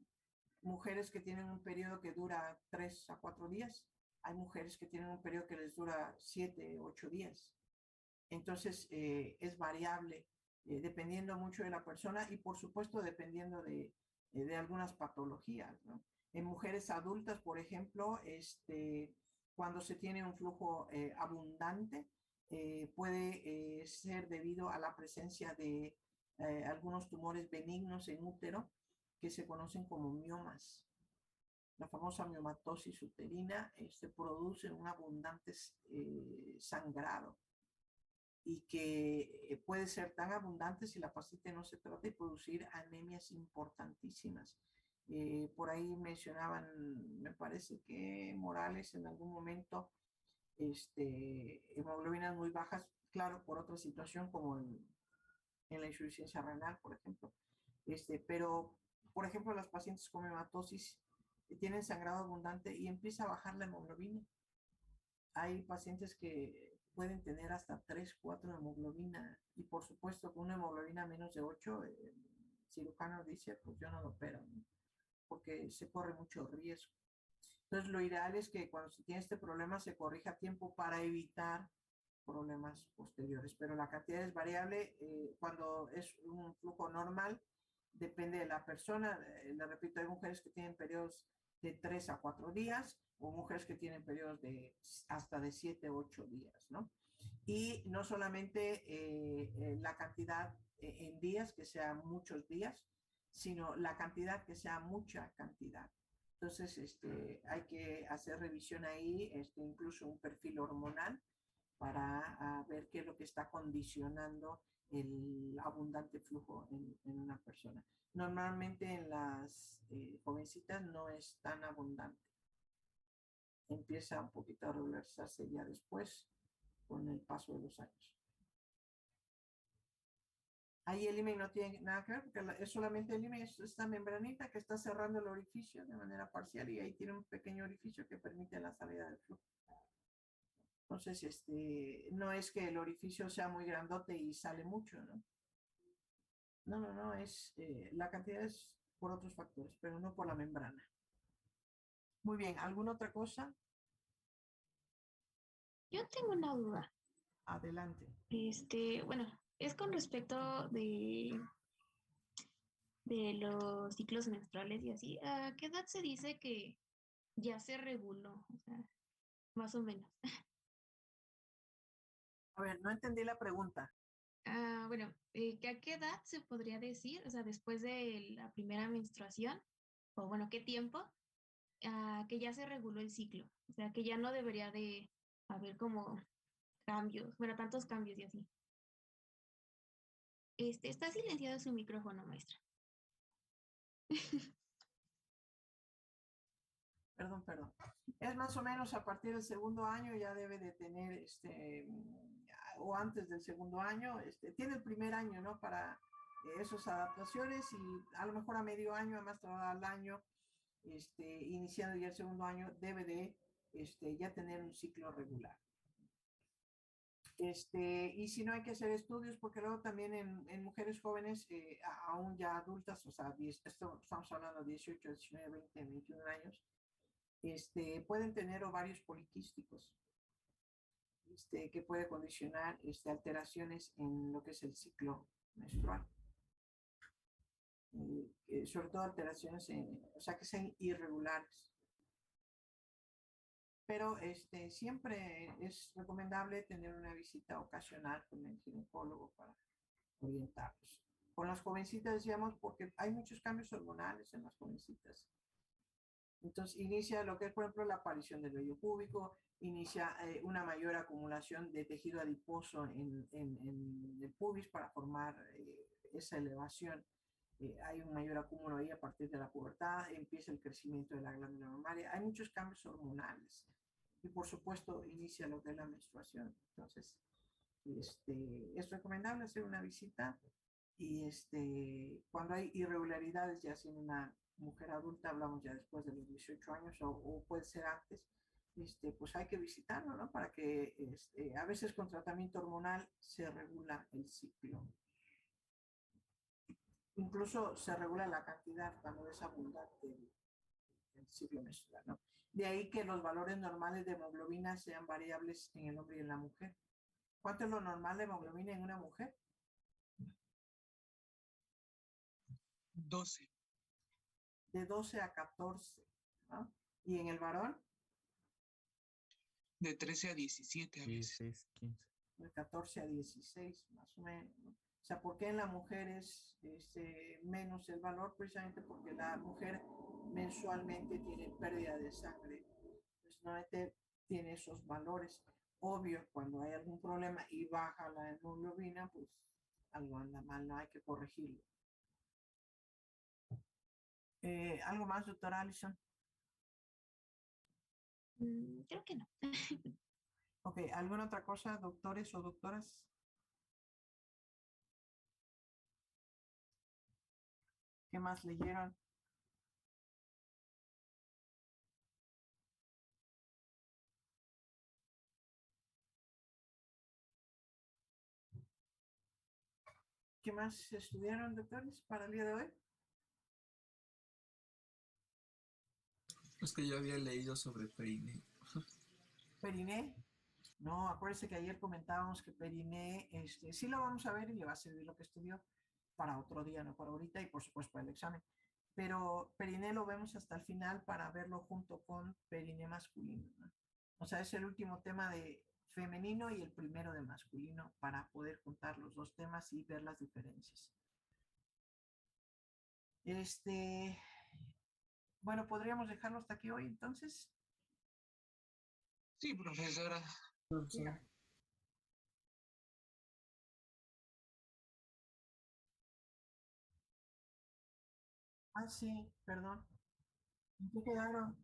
mujeres que tienen un periodo que dura 3 a 4 días, hay mujeres que tienen un periodo que les dura 7, 8 días. Entonces, es variable, dependiendo mucho de la persona y por supuesto dependiendo de algunas patologías, ¿no? En mujeres adultas, por ejemplo, cuando se tiene un flujo abundante, puede ser debido a la presencia de algunos tumores benignos en útero que se conocen como miomas. La famosa miomatosis uterina produce un abundante sangrado y que puede ser tan abundante si la paciente no se trata y producir anemias importantísimas. Por ahí mencionaban, me parece que Morales en algún momento, hemoglobinas muy bajas, claro, por otra situación como en la insuficiencia renal, por ejemplo. Pero, por ejemplo, las pacientes con hematosis tienen sangrado abundante y empieza a bajar la hemoglobina. Hay pacientes que pueden tener hasta 3, 4 de hemoglobina y por supuesto con una hemoglobina menos de 8, el cirujano dice, pues yo no lo opero, ¿no? Porque se corre mucho riesgo. Entonces lo ideal es que cuando se tiene este problema se corrija a tiempo para evitar problemas posteriores, pero la cantidad es variable. Cuando es un flujo normal, depende de la persona. Le repito, hay mujeres que tienen periodos de 3 a 4 días o mujeres que tienen periodos de hasta de 7 a 8 días, ¿no? Y no solamente la cantidad en días, que sean muchos días, sino la cantidad que sea mucha cantidad. Entonces, hay que hacer revisión ahí, incluso un perfil hormonal para ver qué es lo que está condicionando el abundante flujo en una persona. Normalmente en las jovencitas no es tan abundante. Empieza un poquito a regularizarse ya después con el paso de los años. Ahí el himen no tiene nada que ver porque es solamente el himen, es esta membranita que está cerrando el orificio de manera parcial y ahí tiene un pequeño orificio que permite la salida del flujo. Entonces, no es que el orificio sea muy grandote y sale mucho, ¿no? No, la cantidad es por otros factores, pero no por la membrana. Muy bien, ¿alguna otra cosa? Yo tengo una duda. Adelante. Bueno, es con respecto de los ciclos menstruales y así, ¿a qué edad se dice que ya se reguló? O sea, más o menos. A ver, no entendí la pregunta. Bueno, ¿que a qué edad se podría decir? O sea, después de la primera menstruación, o bueno, ¿qué tiempo? Que ya se reguló el ciclo. O sea, que ya no debería de haber como cambios, bueno, tantos cambios y así. Está silenciado su micrófono, maestra. Perdón. Es más o menos a partir del segundo año ya debe de tener, o antes del segundo año, tiene el primer año, ¿no? Para esas adaptaciones y a lo mejor a medio año, a más tardar al año, iniciando ya el segundo año, debe de ya tener un ciclo regular. Y si no hay que hacer estudios, porque luego también en mujeres jóvenes, aún ya adultas, o sea, estamos hablando de 18, 19, 20, 21 años, pueden tener ovarios poliquísticos, que puede condicionar alteraciones en lo que es el ciclo menstrual. Sobre todo alteraciones, o sea, que sean irregulares. Pero siempre es recomendable tener una visita ocasional con el ginecólogo para orientarlos. Con las jovencitas decíamos porque hay muchos cambios hormonales en las jovencitas. Entonces inicia lo que es, por ejemplo, la aparición del vello púbico, inicia una mayor acumulación de tejido adiposo en el pubis para formar esa elevación. Hay un mayor acúmulo ahí a partir de la pubertad, empieza el crecimiento de la glándula mamaria, hay muchos cambios hormonales y por supuesto inicia lo que es la menstruación. Entonces, es recomendable hacer una visita y cuando hay irregularidades, ya sea en una mujer adulta, hablamos ya después de los 18 años o puede ser antes, pues hay que visitarlo, ¿no? Para que a veces con tratamiento hormonal se regula el ciclo. Incluso se regula la cantidad cuando es abundante el ciclo menstrual, ¿no? De ahí que los valores normales de hemoglobina sean variables en el hombre y en la mujer. ¿Cuánto es lo normal de hemoglobina en una mujer? 12. De 12 a 14, ¿no? ¿Y en el varón? De 13 a 17 a veces. 16, 15. De 14 a 16, más o menos, ¿no? O sea, ¿por qué en la mujer es menos el valor? Precisamente porque la mujer mensualmente tiene pérdida de sangre. Pues no tiene esos valores. Obvio, cuando hay algún problema y baja la hemoglobina, pues algo anda mal, no hay que corregirlo. ¿Algo más, doctora Allison? Creo que no. Ok, ¿alguna otra cosa, doctores o doctoras? ¿Qué más leyeron? ¿Qué más estudiaron, doctores, para el día de hoy? Es que yo había leído sobre Periné. Periné. No, acuérdense que ayer comentábamos que Periné, sí lo vamos a ver y le va a servir lo que estudió para otro día, no para ahorita, y por supuesto para el examen. Pero Periné lo vemos hasta el final para verlo junto con Periné masculino, ¿no? O sea, es el último tema de femenino y el primero de masculino para poder juntar los dos temas y ver las diferencias. Bueno, podríamos dejarlo hasta aquí hoy, entonces. Sí, profesora. Dígame. Ah, sí, perdón. ¿En qué quedaron?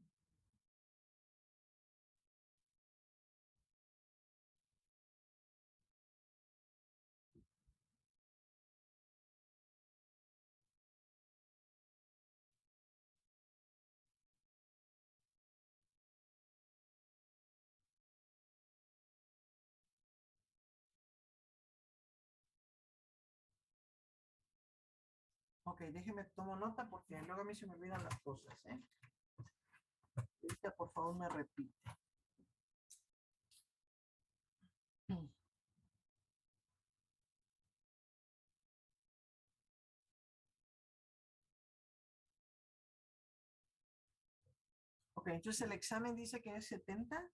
Ok, déjeme tomo nota porque luego a mí se me olvidan las cosas, ¿eh? Ahorita, por favor, me repite. Ok, entonces el examen dice que es 70.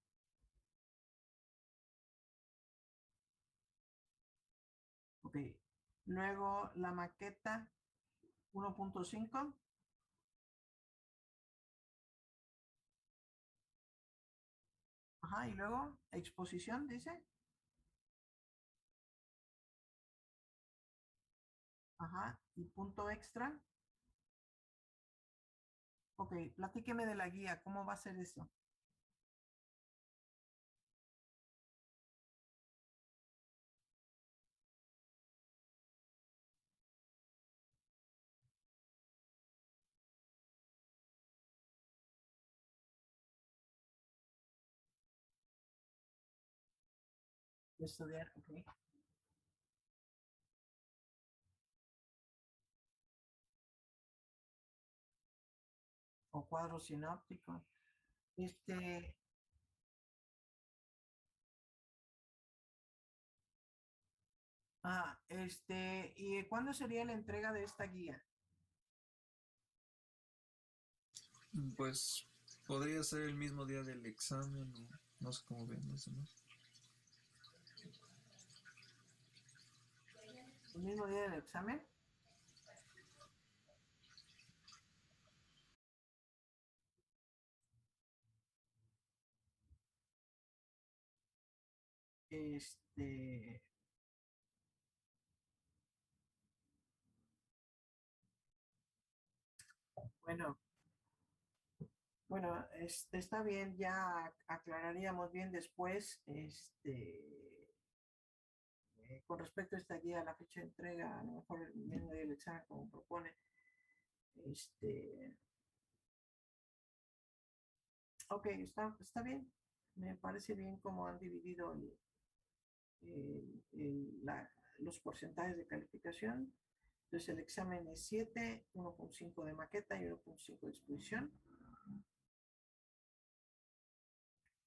Ok. Luego la maqueta 1.5. Ajá, y luego exposición, dice. Ajá, y punto extra. Ok, platíqueme de la guía, ¿cómo va a ser eso? Estudiar, ok. O cuadro sinóptico. Este, ¿y cuándo sería la entrega de esta guía? Pues podría ser el mismo día del examen o no sé cómo ven los demás. ¿El mismo día del examen? Este, bueno, está bien, ya aclararíamos bien después, con respecto a esta guía, la fecha de entrega, a lo mejor el mismo día del examen, como propone. Este, ok, está bien. Me parece bien cómo han dividido los porcentajes de calificación. Entonces el examen es 7, 1.5 de maqueta y 1.5 de exposición,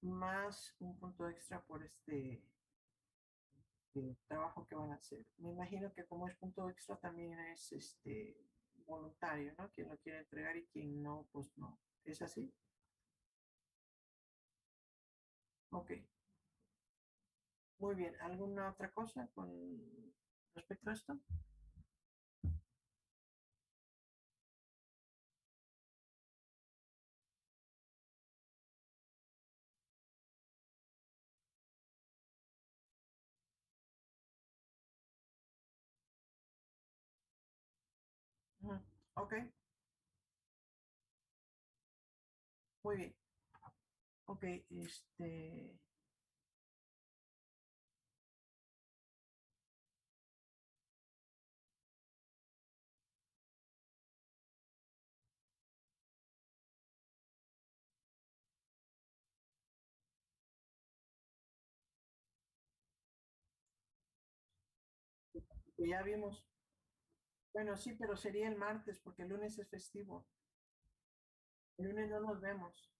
más un punto extra por trabajo que van a hacer. Me imagino que como es punto extra también es voluntario, ¿no? Quien lo quiere entregar y quien no, pues no. ¿Es así? Ok. Muy bien. ¿Alguna otra cosa con respecto a esto? Ujú. Ok, muy bien. Ok, que ya vimos. Bueno, sí, pero sería el martes porque el lunes es festivo. El lunes no nos vemos.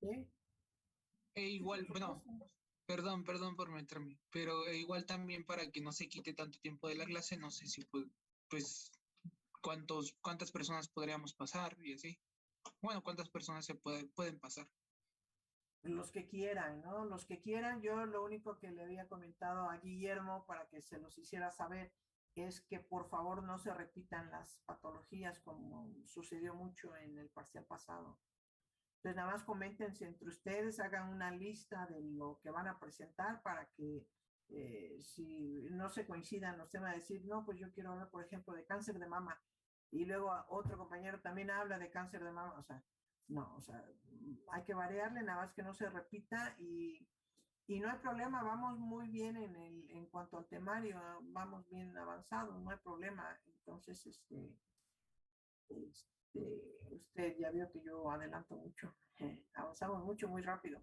¿Sí? E igual, Por bueno, supuesto. perdón por meterme, pero igual también para que no se quite tanto tiempo de la clase, no sé si pues cuántas personas podríamos pasar y así. Bueno, cuántas personas pueden pasar. Los que quieran, ¿no? Los que quieran, yo lo único que le había comentado a Guillermo para que se los hiciera saber es que por favor no se repitan las patologías como sucedió mucho en el parcial pasado. Entonces nada más coméntense entre ustedes, hagan una lista de lo que van a presentar para que si no se coincidan los temas, decir, no, pues yo quiero hablar, por ejemplo, de cáncer de mama y luego otro compañero también habla de cáncer de mama, o sea, no, o sea, hay que variarle, nada más que no se repita y no hay problema, vamos muy bien en cuanto al temario, vamos bien avanzados, no hay problema. Entonces, usted ya vio que yo adelanto mucho, avanzamos mucho, muy rápido.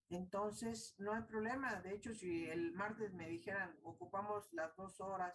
Entonces, no hay problema. De hecho, si el martes me dijeran, ocupamos las 2 horas